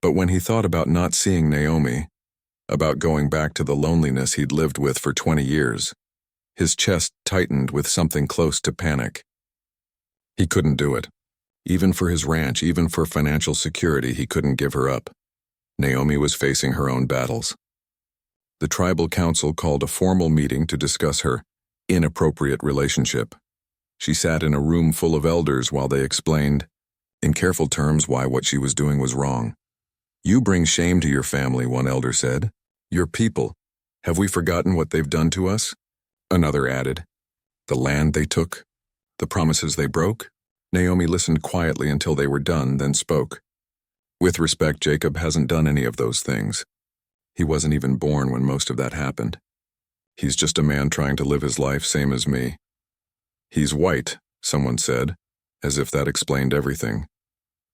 But when he thought about not seeing Naomi, about going back to the loneliness he'd lived with for 20 years, his chest tightened with something close to panic. He couldn't do it. Even for his ranch, even for financial security, he couldn't give her up. Naomi was facing her own battles. The tribal council called a formal meeting to discuss her inappropriate relationship. She sat in a room full of elders while they explained, in careful terms, why what she was doing was wrong. "You bring shame to your family," one elder said. "Your people. Have we forgotten what they've done to us?" Another added, "The land they took, the promises they broke." Naomi listened quietly until they were done, then spoke. "With respect, Jacob hasn't done any of those things. He wasn't even born when most of that happened. He's just a man trying to live his life same as me." "He's white," someone said, as if that explained everything.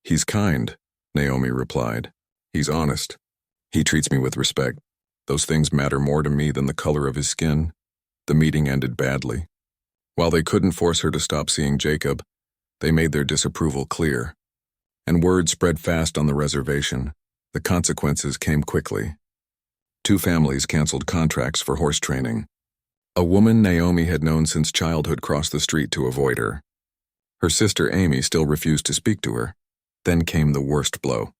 "He's kind," Naomi replied. "He's honest. He treats me with respect. Those things matter more to me than the color of his skin." The meeting ended badly. While they couldn't force her to stop seeing Jacob, they made their disapproval clear. And word spread fast on the reservation. The consequences came quickly. 2 families canceled contracts for horse training. A woman Naomi had known since childhood crossed the street to avoid her. Her sister Amy still refused to speak to her. Then came the worst blow.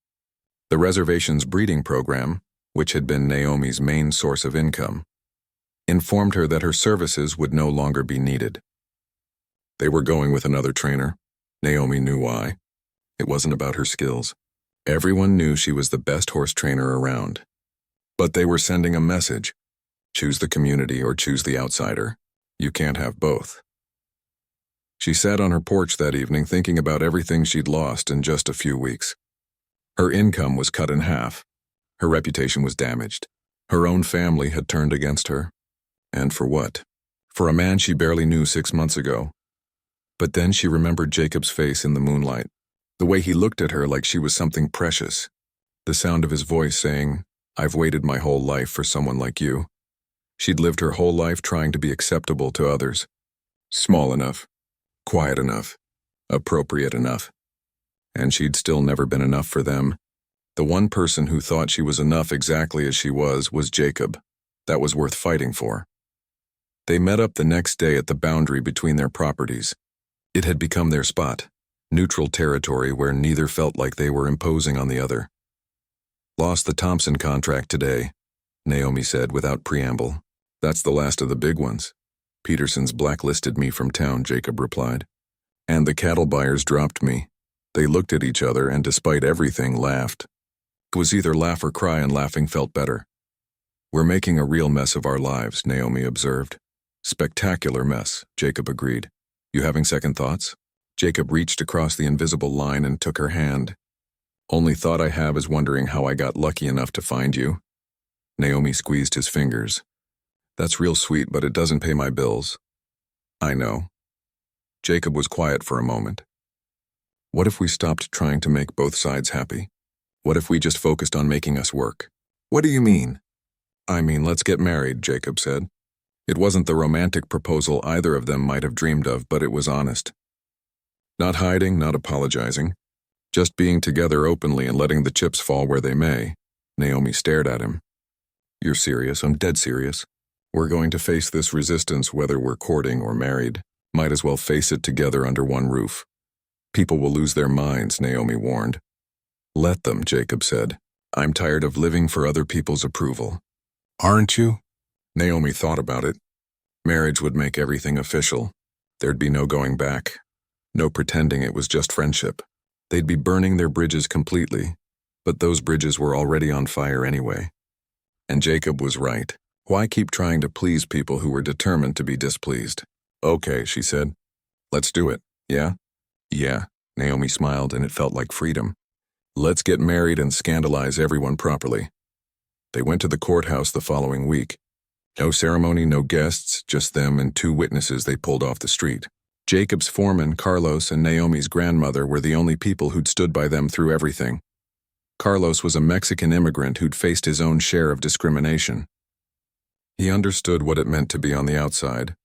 The reservation's breeding program, which had been Naomi's main source of income, informed her that her services would no longer be needed. They were going with another trainer. Naomi knew why. It wasn't about her skills. Everyone knew she was the best horse trainer around. But they were sending a message. Choose the community or choose the outsider. You can't have both. She sat on her porch that evening thinking about everything she'd lost in just a few weeks. Her income was cut in half. Her reputation was damaged. Her own family had turned against her. And for what? For a man she barely knew 6 months ago. But then she remembered Jacob's face in the moonlight, the way he looked at her like she was something precious, the sound of his voice saying, "I've waited my whole life for someone like you." She'd lived her whole life trying to be acceptable to others. Small enough, quiet enough, appropriate enough. And she'd still never been enough for them. The one person who thought she was enough exactly as she was Jacob. That was worth fighting for. They met up the next day at the boundary between their properties. It had become their spot, neutral territory where neither felt like they were imposing on the other. "Lost the Thompson contract today," Naomi said without preamble. "That's the last of the big ones. Peterson's blacklisted me from town," Jacob replied. And the cattle buyers dropped me. They looked at each other and, despite everything, laughed. It was either laugh or cry, and laughing felt better. We're making a real mess of our lives, Naomi observed. Spectacular mess, Jacob agreed. You having second thoughts? Jacob reached across the invisible line and took her hand. Only thought I have is wondering how I got lucky enough to find you. Naomi squeezed his fingers. That's real sweet, but it doesn't pay my bills. I know. Jacob was quiet for a moment. What if we stopped trying to make both sides happy? What if we just focused on making us work? What do you mean? I mean, let's get married, Jacob said. It wasn't the romantic proposal either of them might have dreamed of, but it was honest. Not hiding, not apologizing. Just being together openly and letting the chips fall where they may. Naomi stared at him. You're serious? I'm dead serious. We're going to face this resistance whether we're courting or married. Might as well face it together under one roof. People will lose their minds, Naomi warned. Let them, Jacob said. I'm tired of living for other people's approval. Aren't you? Naomi thought about it. Marriage would make everything official. There'd be no going back. No pretending it was just friendship. They'd be burning their bridges completely. But those bridges were already on fire anyway. And Jacob was right. Why keep trying to please people who were determined to be displeased? Okay, she said. Let's do it, yeah? Yeah, Naomi smiled, and it felt like freedom. Let's get married and scandalize everyone properly. They went to the courthouse the following week. No ceremony, no guests, just them and two witnesses they pulled off the street. Jacob's foreman, Carlos, and Naomi's grandmother were the only people who'd stood by them through everything. Carlos was a Mexican immigrant who'd faced his own share of discrimination. He understood what it meant to be on the outside.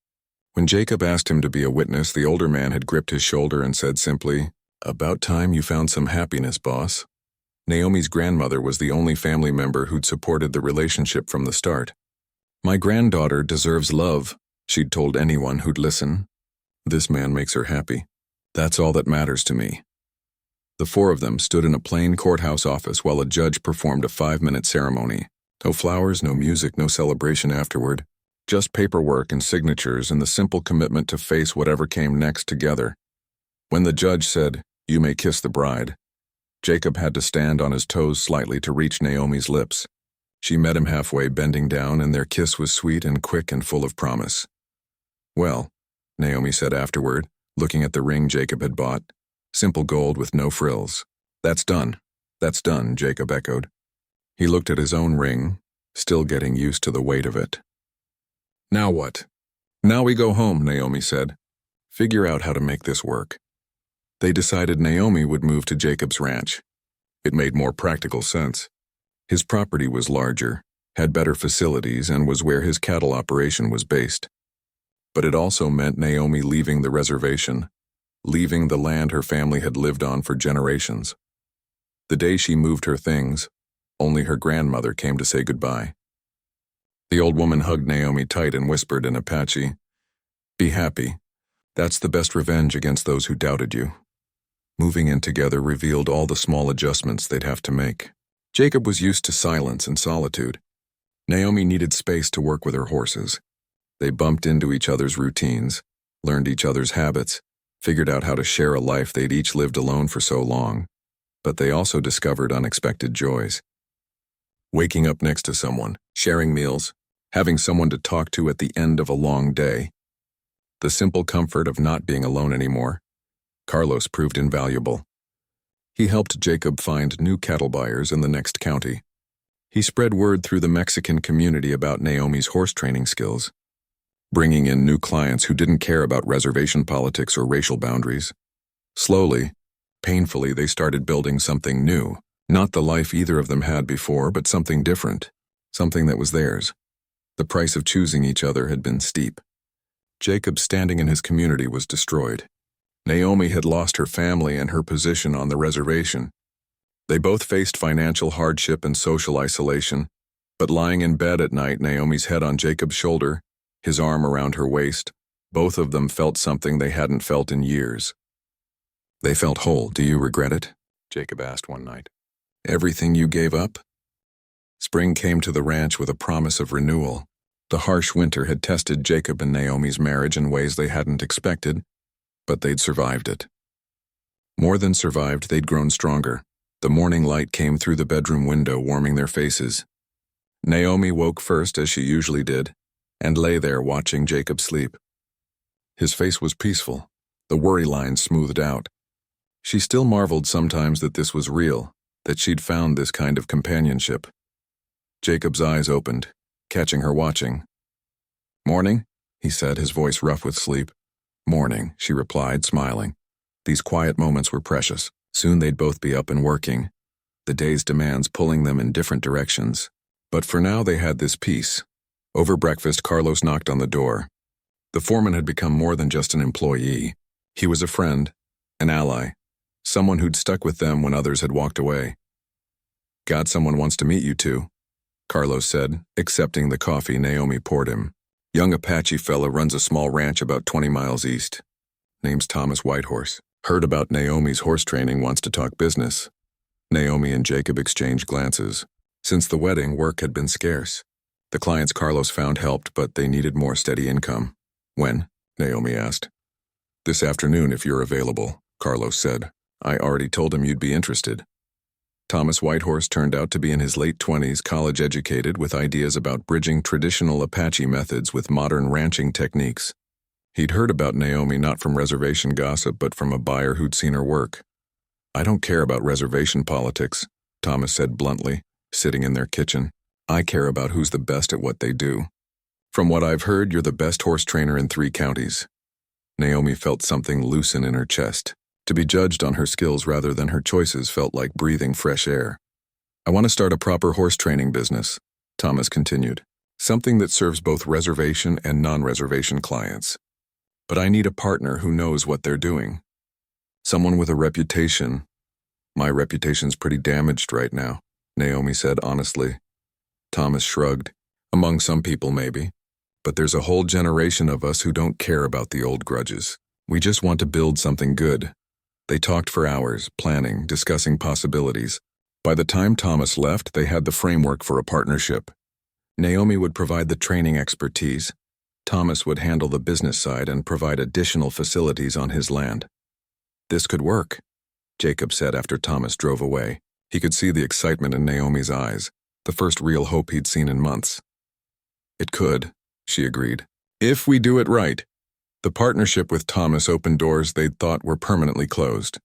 When Jacob asked him to be a witness, the older man had gripped his shoulder and said simply, "About time you found some happiness, boss." Naomi's grandmother was the only family member who'd supported the relationship from the start. My granddaughter deserves love, she'd told anyone who'd listen. This man makes her happy. That's all that matters to me. The four of them stood in a plain courthouse office while a judge performed a 5-minute ceremony. No flowers, no music, no celebration afterward. Just paperwork and signatures and the simple commitment to face whatever came next together. When the judge said, "You may kiss the bride," Jacob had to stand on his toes slightly to reach Naomi's lips. She met him halfway, bending down, and their kiss was sweet and quick and full of promise. Well, Naomi said afterward, looking at the ring Jacob had bought. Simple gold with no frills. That's done, Jacob echoed. He looked at his own ring, still getting used to the weight of it. Now what? Now we go home, Naomi said. Figure out how to make this work. They decided Naomi would move to Jacob's ranch. It made more practical sense. His property was larger, had better facilities, and was where his cattle operation was based. But it also meant Naomi leaving the reservation, leaving the land her family had lived on for generations. The day she moved her things, only her grandmother came to say goodbye. The old woman hugged Naomi tight and whispered in Apache, "Be happy. That's the best revenge against those who doubted you." Moving in together revealed all the small adjustments they'd have to make. Jacob was used to silence and solitude. Naomi needed space to work with her horses. They bumped into each other's routines, learned each other's habits, figured out how to share a life they'd each lived alone for so long. But they also discovered unexpected joys. Waking up next to someone, sharing meals, having someone to talk to at the end of a long day. The simple comfort of not being alone anymore. Carlos proved invaluable. He helped Jacob find new cattle buyers in the next county. He spread word through the Mexican community about Naomi's horse training skills, bringing in new clients who didn't care about reservation politics or racial boundaries. Slowly, painfully, they started building something new. Not the life either of them had before, but something different, something that was theirs. The price of choosing each other had been steep. Jacob's standing in his community was destroyed. Naomi had lost her family and her position on the reservation. They both faced financial hardship and social isolation, but lying in bed at night, Naomi's head on Jacob's shoulder, his arm around her waist, both of them felt something they hadn't felt in years. They felt whole. "Do you regret it?" Jacob asked one night. "Everything you gave up?" Spring came to the ranch with a promise of renewal. The harsh winter had tested Jacob and Naomi's marriage in ways they hadn't expected, but they'd survived it. More than survived, they'd grown stronger. The morning light came through the bedroom window, warming their faces. Naomi woke first, as she usually did, and lay there watching Jacob sleep. His face was peaceful, the worry lines smoothed out. She still marveled sometimes that this was real, that she'd found this kind of companionship. Jacob's eyes opened, catching her watching. "Morning," he said, his voice rough with sleep. "Morning," she replied, smiling. These quiet moments were precious. Soon they'd both be up and working, the day's demands pulling them in different directions. But for now they had this peace. Over breakfast, Carlos knocked on the door. The foreman had become more than just an employee. He was a friend, an ally, someone who'd stuck with them when others had walked away. "Got someone wants to meet you two," Carlos said, accepting the coffee Naomi poured him. "Young Apache fella runs a small ranch about 20 miles east. Name's Thomas Whitehorse. Heard about Naomi's horse training, wants to talk business." Naomi and Jacob exchanged glances. Since the wedding, work had been scarce. The clients Carlos found helped, but they needed more steady income. "When?" Naomi asked. "This afternoon, if you're available," Carlos said. "I already told him you'd be interested." Thomas Whitehorse turned out to be in his late 20s, college-educated, with ideas about bridging traditional Apache methods with modern ranching techniques. He'd heard about Naomi not from reservation gossip, but from a buyer who'd seen her work. "I don't care about reservation politics," Thomas said bluntly, sitting in their kitchen. "I care about who's the best at what they do. From what I've heard, you're the best horse trainer in 3 counties. Naomi felt something loosen in her chest. To be judged on her skills rather than her choices felt like breathing fresh air. "I want to start a proper horse training business," Thomas continued. "Something that serves both reservation and non-reservation clients. But I need a partner who knows what they're doing. Someone with a reputation." "My reputation's pretty damaged right now," Naomi said honestly. Thomas shrugged. "Among some people, maybe. But there's a whole generation of us who don't care about the old grudges. We just want to build something good." They talked for hours, planning, discussing possibilities. By the time Thomas left, they had the framework for a partnership. Naomi would provide the training expertise. Thomas would handle the business side and provide additional facilities on his land. "This could work," Jacob said after Thomas drove away. He could see the excitement in Naomi's eyes, the first real hope he'd seen in months. "It could," she agreed. "If we do it right." The partnership with Thomas opened doors they'd thought were permanently closed.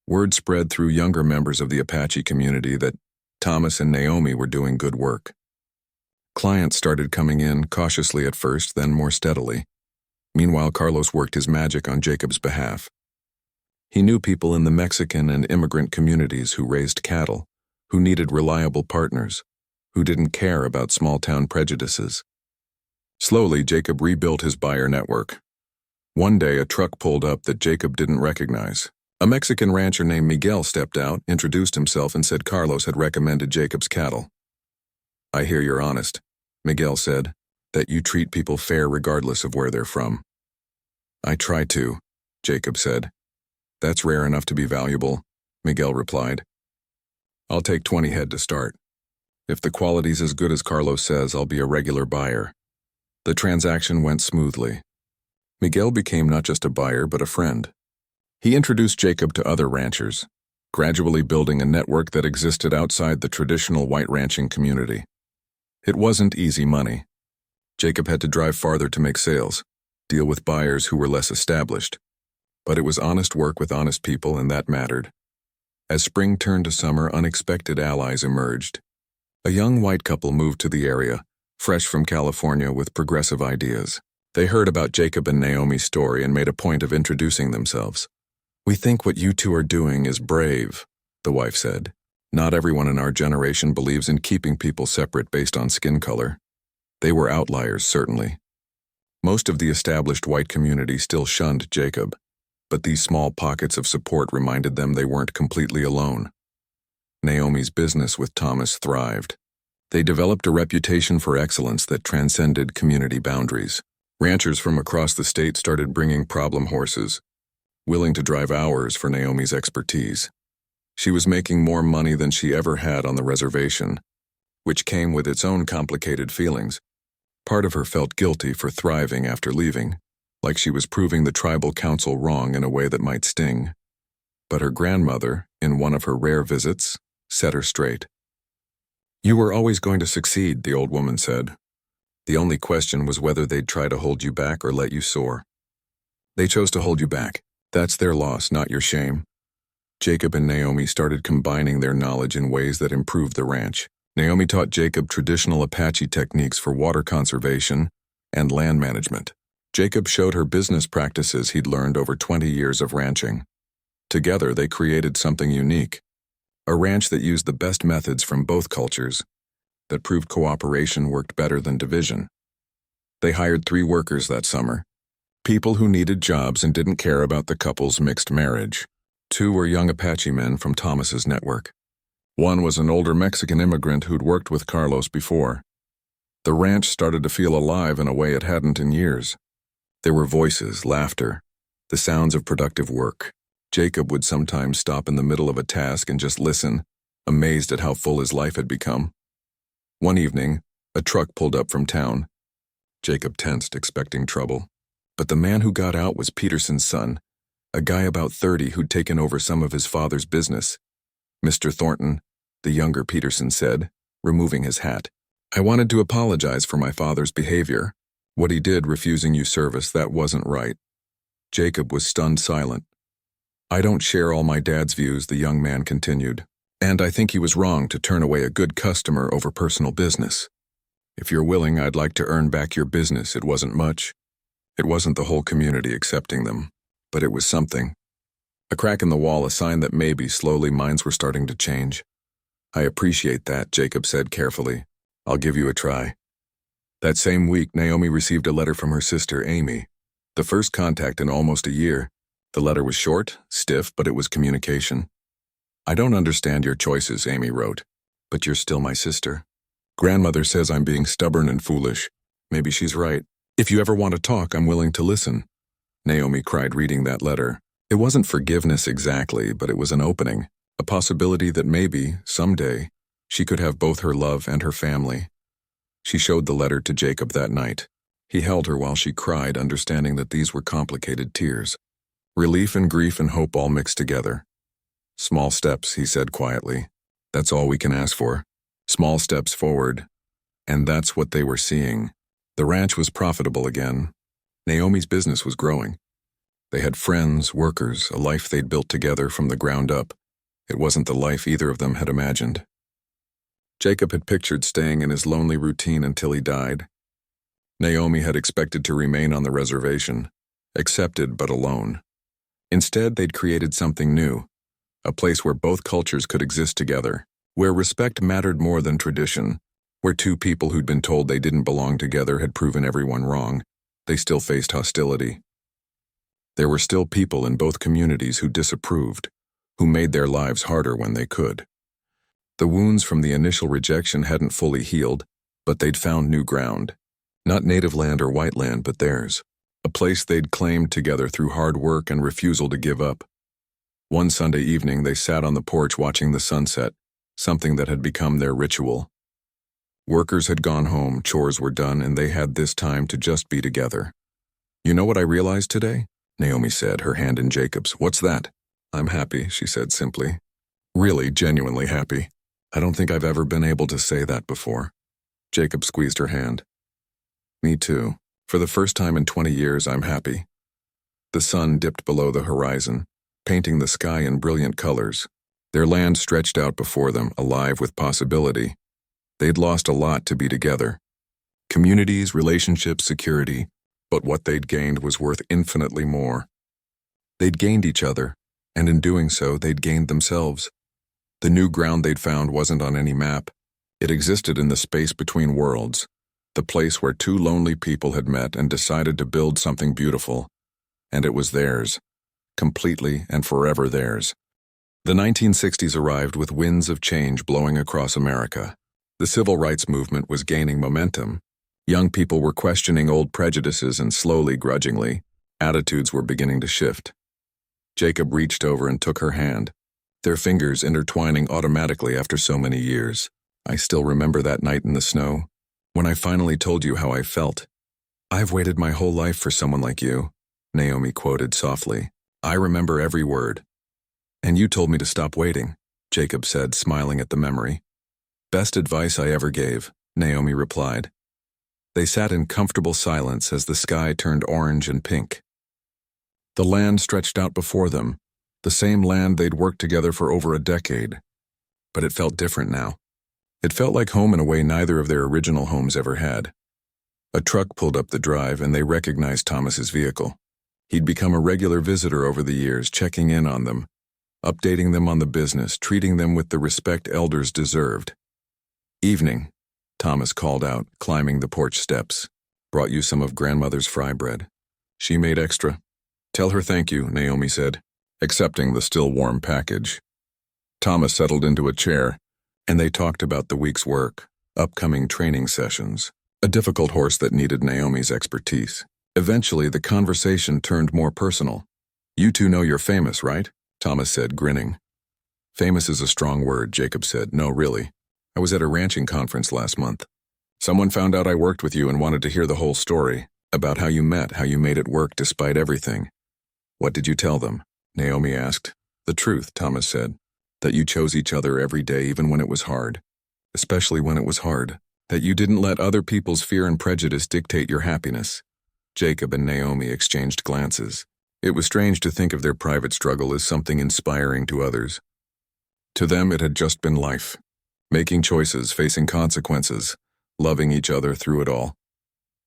Word spread through younger members of the Apache community that Thomas and Naomi were doing good work. Clients started coming in, cautiously at first, then more steadily. Meanwhile, Carlos worked his magic on Jacob's behalf. He knew people in the Mexican and immigrant communities who raised cattle, who needed reliable partners, who didn't care about small-town prejudices. Slowly, Jacob rebuilt his buyer network. One day, a truck pulled up that Jacob didn't recognize. A Mexican rancher named Miguel stepped out, introduced himself, and said Carlos had recommended Jacob's cattle. "I hear you're honest," Miguel said, "that you treat people fair regardless of where they're from." "I try to," Jacob said. "That's rare enough to be valuable," Miguel replied. "I'll take 20 head to start. If the quality's as good as Carlos says, I'll be a regular buyer." The transaction went smoothly. Miguel became not just a buyer, but a friend. He introduced Jacob to other ranchers, gradually building a network that existed outside the traditional white ranching community. It wasn't easy money. Jacob had to drive farther to make sales, deal with buyers who were less established. But it was honest work with honest people, and that mattered. As spring turned to summer, unexpected allies emerged. A young white couple moved to the area, fresh from California with progressive ideas. They heard about Jacob and Naomi's story and made a point of introducing themselves. "We think what you two are doing is brave," the wife said. "Not everyone in our generation believes in keeping people separate based on skin color." They were outliers, certainly. Most of the established white community still shunned Jacob, but these small pockets of support reminded them they weren't completely alone. Naomi's business with Thomas thrived. They developed a reputation for excellence that transcended community boundaries. Ranchers from across the state started bringing problem horses, willing to drive hours for Naomi's expertise. She was making more money than she ever had on the reservation, which came with its own complicated feelings. Part of her felt guilty for thriving after leaving, like she was proving the tribal council wrong in a way that might sting. But her grandmother, in one of her rare visits, set her straight. "You were always going to succeed," the old woman said. "The only question was whether they'd try to hold you back or let you soar. They chose to hold you back. That's their loss, not your shame." Jacob and Naomi started combining their knowledge in ways that improved the ranch. Naomi taught Jacob traditional Apache techniques for water conservation and land management. Jacob showed her business practices he'd learned over 20 years of ranching. Together, they created something unique, a ranch that used the best methods from both cultures, that proved cooperation worked better than division. They hired 3 workers that summer, people who needed jobs and didn't care about the couple's mixed marriage. 2 were young Apache men from Thomas's network. 1 was an older Mexican immigrant who'd worked with Carlos before. The ranch started to feel alive in a way it hadn't in years. There were voices, laughter, the sounds of productive work. Jacob would sometimes stop in the middle of a task and just listen, amazed at how full his life had become. One evening, a truck pulled up from town. Jacob tensed, expecting trouble. But the man who got out was Peterson's son, a guy about 30 who'd taken over some of his father's business. "Mr. Thornton," the younger Peterson said, removing his hat. "I wanted to apologize for my father's behavior. What he did, refusing you service, that wasn't right." Jacob was stunned silent. "I don't share all my dad's views," the young man continued. "And I think he was wrong to turn away a good customer over personal business. If you're willing, I'd like to earn back your business. It wasn't much. It wasn't the whole community accepting them, but it was something. A crack in the wall, a sign that maybe, slowly, minds were starting to change." "I appreciate that," Jacob said carefully. "I'll give you a try." That same week, Naomi received a letter from her sister, Amy. The first contact in almost a year. The letter was short, stiff, but it was communication. "I don't understand your choices," Amy wrote, "but you're still my sister. Grandmother says I'm being stubborn and foolish. Maybe she's right. If you ever want to talk, I'm willing to listen." Naomi cried reading that letter. It wasn't forgiveness exactly, but it was an opening, a possibility that maybe, someday, she could have both her love and her family. She showed the letter to Jacob that night. He held her while she cried, understanding that these were complicated tears. Relief and grief and hope all mixed together. "Small steps," he said quietly. "That's all we can ask for. Small steps forward." And that's what they were seeing. The ranch was profitable again. Naomi's business was growing. They had friends, workers, a life they'd built together from the ground up. It wasn't the life either of them had imagined. Jacob had pictured staying in his lonely routine until he died. Naomi had expected to remain on the reservation, accepted but alone. Instead, they'd created something new, a place where both cultures could exist together, where respect mattered more than tradition, where 2 people who'd been told they didn't belong together had proven everyone wrong. They still faced hostility. There were still people in both communities who disapproved, who made their lives harder when they could. The wounds from the initial rejection hadn't fully healed, but they'd found new ground. Not native land or white land, but theirs. A place they'd claimed together through hard work and refusal to give up. One Sunday evening, they sat on the porch watching the sunset, something that had become their ritual. Workers had gone home, chores were done, and they had this time to just be together. "You know what I realized today?" Naomi said, her hand in Jacob's. "What's that?" "I'm happy," she said simply. "Really, genuinely happy. I don't think I've ever been able to say that before." Jacob squeezed her hand. "Me too. For the first time in 20 years, I'm happy." The sun dipped below the horizon, painting the sky in brilliant colors. Their land stretched out before them, alive with possibility. They'd lost a lot to be together. Communities, relationships, security. But what they'd gained was worth infinitely more. They'd gained each other, and in doing so, they'd gained themselves. The new ground they'd found wasn't on any map. It existed in the space between worlds, the place where 2 lonely people had met and decided to build something beautiful. And it was theirs, completely and forever theirs. The 1960s arrived with winds of change blowing across America. The civil rights movement was gaining momentum. Young people were questioning old prejudices, and slowly, grudgingly, attitudes were beginning to shift. Jacob reached over and took her hand, their fingers intertwining automatically after so many years. "I still remember that night in the snow, when I finally told you how I felt. I've waited my whole life for someone like you. Naomi quoted softly. I remember every word. And you told me to stop waiting, Jacob said, smiling at the memory. Best advice I ever gave, Naomi replied. They sat in comfortable silence as the sky turned orange and pink. The land stretched out before them, the same land they'd worked together for over a decade. But it felt different now. It felt like home in a way neither of their original homes ever had. A truck pulled up the drive and they recognized Thomas's vehicle. He'd become a regular visitor over the years, checking in on them, updating them on the business, treating them with the respect elders deserved. Evening, Thomas called out, climbing the porch steps. Brought you some of grandmother's fry bread. She made extra. Tell her thank you, Naomi said, accepting the still warm package. Thomas settled into a chair, and they talked about the week's work, upcoming training sessions, a difficult horse that needed Naomi's expertise. Eventually, the conversation turned more personal. You two know you're famous, right? Thomas said, grinning. Famous is a strong word, Jacob said. No, really. I was at a ranching conference last month. Someone found out I worked with you and wanted to hear the whole story, about how you met, how you made it work despite everything. What did you tell them? Naomi asked. The truth, Thomas said. That you chose each other every day even when it was hard. Especially when it was hard. That you didn't let other people's fear and prejudice dictate your happiness. Jacob and Naomi exchanged glances. It was strange to think of their private struggle as something inspiring to others. To them, it had just been life. Making choices, facing consequences, loving each other through it all.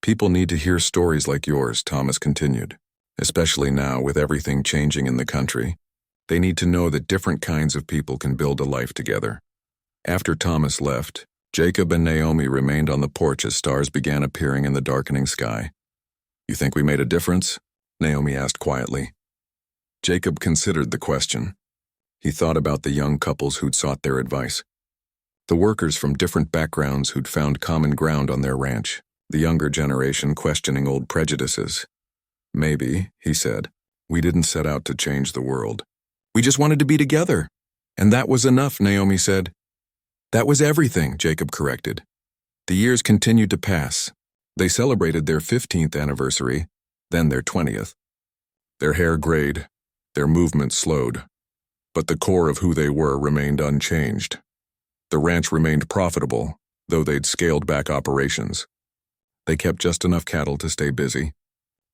People need to hear stories like yours, Thomas continued. Especially now, with everything changing in the country. They need to know that different kinds of people can build a life together. After Thomas left, Jacob and Naomi remained on the porch as stars began appearing in the darkening sky. You think we made a difference? Naomi asked quietly. Jacob considered the question. He thought about the young couples who'd sought their advice. The workers from different backgrounds who'd found common ground on their ranch. The younger generation questioning old prejudices. Maybe, he said, we didn't set out to change the world. We just wanted to be together. And that was enough, Naomi said. That was everything, Jacob corrected. The years continued to pass. They celebrated their 15th anniversary, then their 20th. Their hair grayed, their movements slowed, but the core of who they were remained unchanged. The ranch remained profitable, though they'd scaled back operations. They kept just enough cattle to stay busy,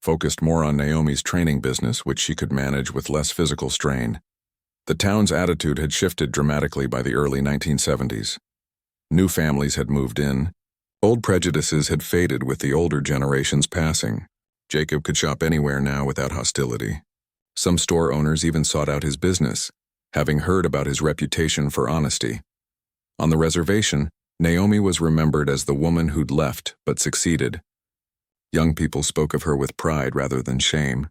focused more on Naomi's training business, which she could manage with less physical strain. The town's attitude had shifted dramatically by the early 1970s. New families had moved in. Old prejudices had faded with the older generations passing. Jacob could shop anywhere now without hostility. Some store owners even sought out his business, having heard about his reputation for honesty. On the reservation, Naomi was remembered as the woman who'd left but succeeded. Young people spoke of her with pride rather than shame.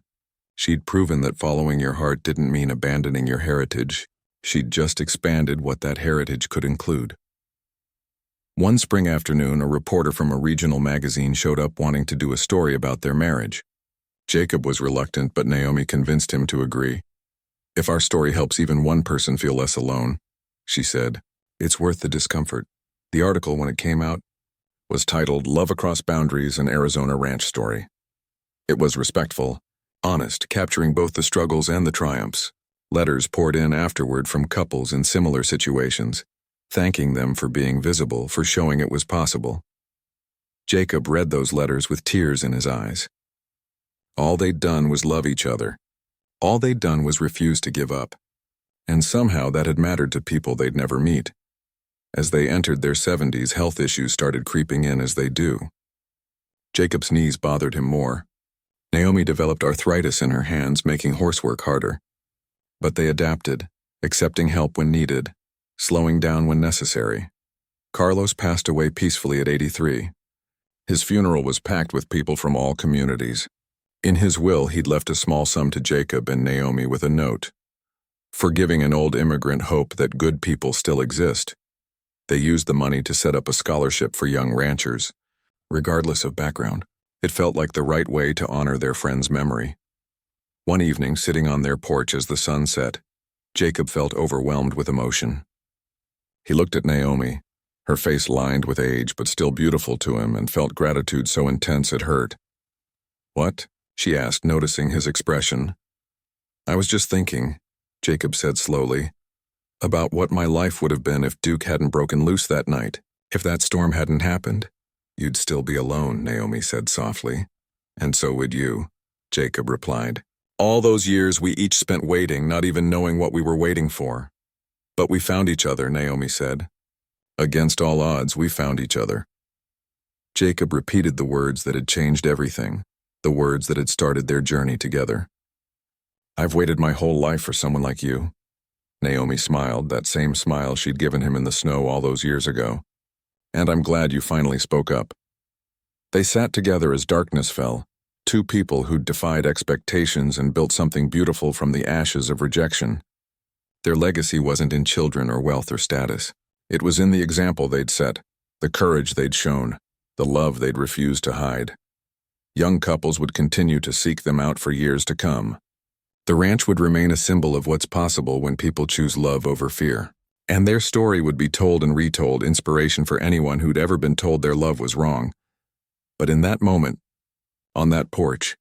She'd proven that following your heart didn't mean abandoning your heritage. She'd just expanded what that heritage could include. One spring afternoon, a reporter from a regional magazine showed up wanting to do a story about their marriage. Jacob was reluctant, but Naomi convinced him to agree. If our story helps even one person feel less alone, she said, it's worth the discomfort. The article, when it came out, was titled Love Across Boundaries, an Arizona Ranch Story. It was respectful, honest, capturing both the struggles and the triumphs. Letters poured in afterward from couples in similar situations, thanking them for being visible, for showing it was possible. Jacob read those letters with tears in his eyes. All they'd done was love each other. All they'd done was refuse to give up. And somehow that had mattered to people they'd never meet. As they entered their 70s, health issues started creeping in as they do. Jacob's knees bothered him more. Naomi developed arthritis in her hands, making horsework harder. But they adapted, accepting help when needed, slowing down when necessary. Carlos passed away peacefully at 83. His funeral was packed with people from all communities. In his will, he'd left a small sum to Jacob and Naomi with a note, forgiving an old immigrant hope that good people still exist. They used the money to set up a scholarship for young ranchers, regardless of background. It felt like the right way to honor their friend's memory. One evening, sitting on their porch as the sun set, Jacob felt overwhelmed with emotion. He looked at Naomi, her face lined with age but still beautiful to him, and felt gratitude so intense it hurt. What? she asked, noticing his expression. I was just thinking, Jacob said slowly, about what my life would have been if Duke hadn't broken loose that night. If that storm hadn't happened, you'd still be alone, Naomi said softly. And so would you, Jacob replied. All those years we each spent waiting, not even knowing what we were waiting for. But we found each other, Naomi said. Against all odds, we found each other. Jacob repeated the words that had changed everything, the words that had started their journey together. I've waited my whole life for someone like you. Naomi smiled, that same smile she'd given him in the snow all those years ago. And I'm glad you finally spoke up. They sat together as darkness fell, two people who'd defied expectations and built something beautiful from the ashes of rejection. Their legacy wasn't in children or wealth or status. It was in the example they'd set, the courage they'd shown, the love they'd refused to hide. Young couples would continue to seek them out for years to come. The ranch would remain a symbol of what's possible when people choose love over fear. And their story would be told and retold, inspiration for anyone who'd ever been told their love was wrong. But in that moment, on that porch,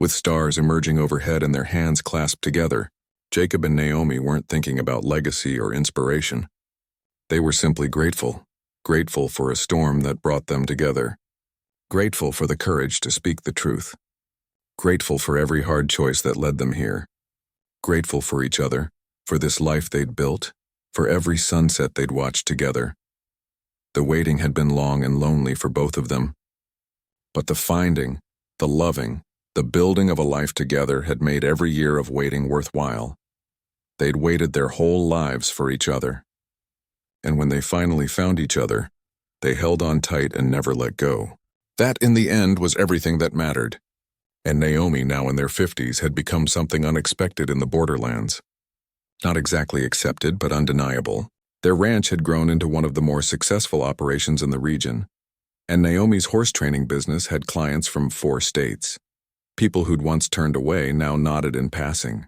with stars emerging overhead and their hands clasped together, Jacob and Naomi weren't thinking about legacy or inspiration. They were simply grateful, grateful for a storm that brought them together, grateful for the courage to speak the truth, grateful for every hard choice that led them here, grateful for each other, for this life they'd built, for every sunset they'd watched together. The waiting had been long and lonely for both of them, but the finding, the loving, the building of a life together had made every year of waiting worthwhile. They'd waited their whole lives for each other. And when they finally found each other, they held on tight and never let go. That, in the end, was everything that mattered. And Naomi, now in their 50s, had become something unexpected in the borderlands. Not exactly accepted, but undeniable. Their ranch had grown into one of the more successful operations in the region. And Naomi's horse training business had clients from 4 states. People who'd once turned away now nodded in passing.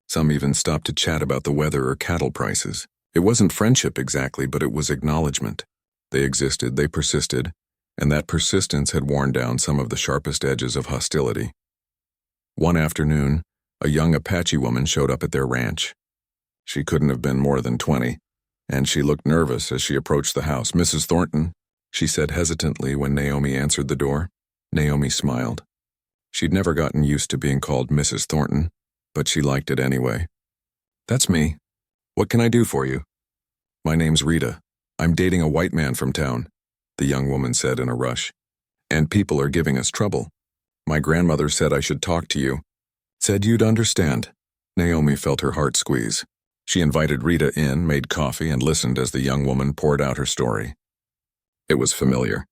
Some even stopped to chat about the weather or cattle prices. It wasn't friendship exactly, but it was acknowledgement. They existed, they persisted, and that persistence had worn down some of the sharpest edges of hostility. One afternoon, a young Apache woman showed up at their ranch. She couldn't have been more than 20, and she looked nervous as she approached the house. Mrs. Thornton, she said hesitantly when Naomi answered the door. Naomi smiled. She'd never gotten used to being called Mrs. Thornton, but she liked it anyway. That's me. What can I do for you? My name's Rita. I'm dating a white man from town, the young woman said in a rush. And people are giving us trouble. My grandmother said I should talk to you. Said you'd understand. Naomi felt her heart squeeze. She invited Rita in, made coffee, and listened as the young woman poured out her story. It was familiar.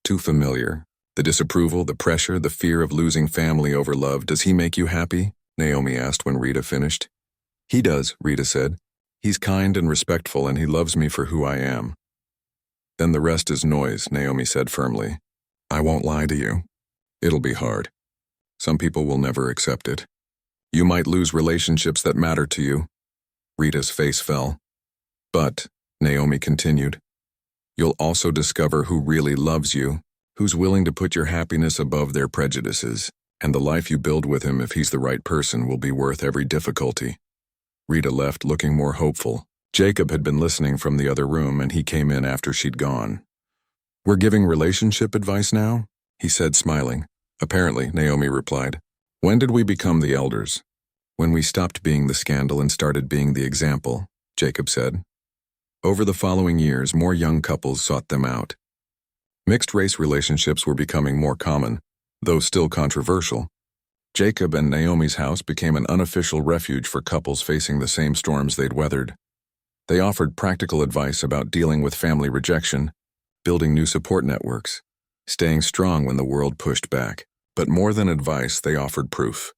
Too familiar. The disapproval, the pressure, the fear of losing family over love. Does he make you happy? Naomi asked when Rita finished. He does, Rita said. He's kind and respectful, and he loves me for who I am. Then the rest is noise, Naomi said firmly. I won't lie to you. It'll be hard. Some people will never accept it. You might lose relationships that matter to you. Rita's face fell. But, Naomi continued, you'll also discover who really loves you, who's willing to put your happiness above their prejudices, and the life you build with him, if he's the right person, will be worth every difficulty. Rita left looking more hopeful. Jacob had been listening from the other room, and he came in after she'd gone. We're giving relationship advice now? He said, smiling. Apparently, Naomi replied. When did we become the elders? When we stopped being the scandal and started being the example, Jacob said. Over the following years, more young couples sought them out. Mixed-race relationships were becoming more common, though still controversial. Jacob and Naomi's house became an unofficial refuge for couples facing the same storms they'd weathered. They offered practical advice about dealing with family rejection, building new support networks, staying strong when the world pushed back. But more than advice, they offered proof.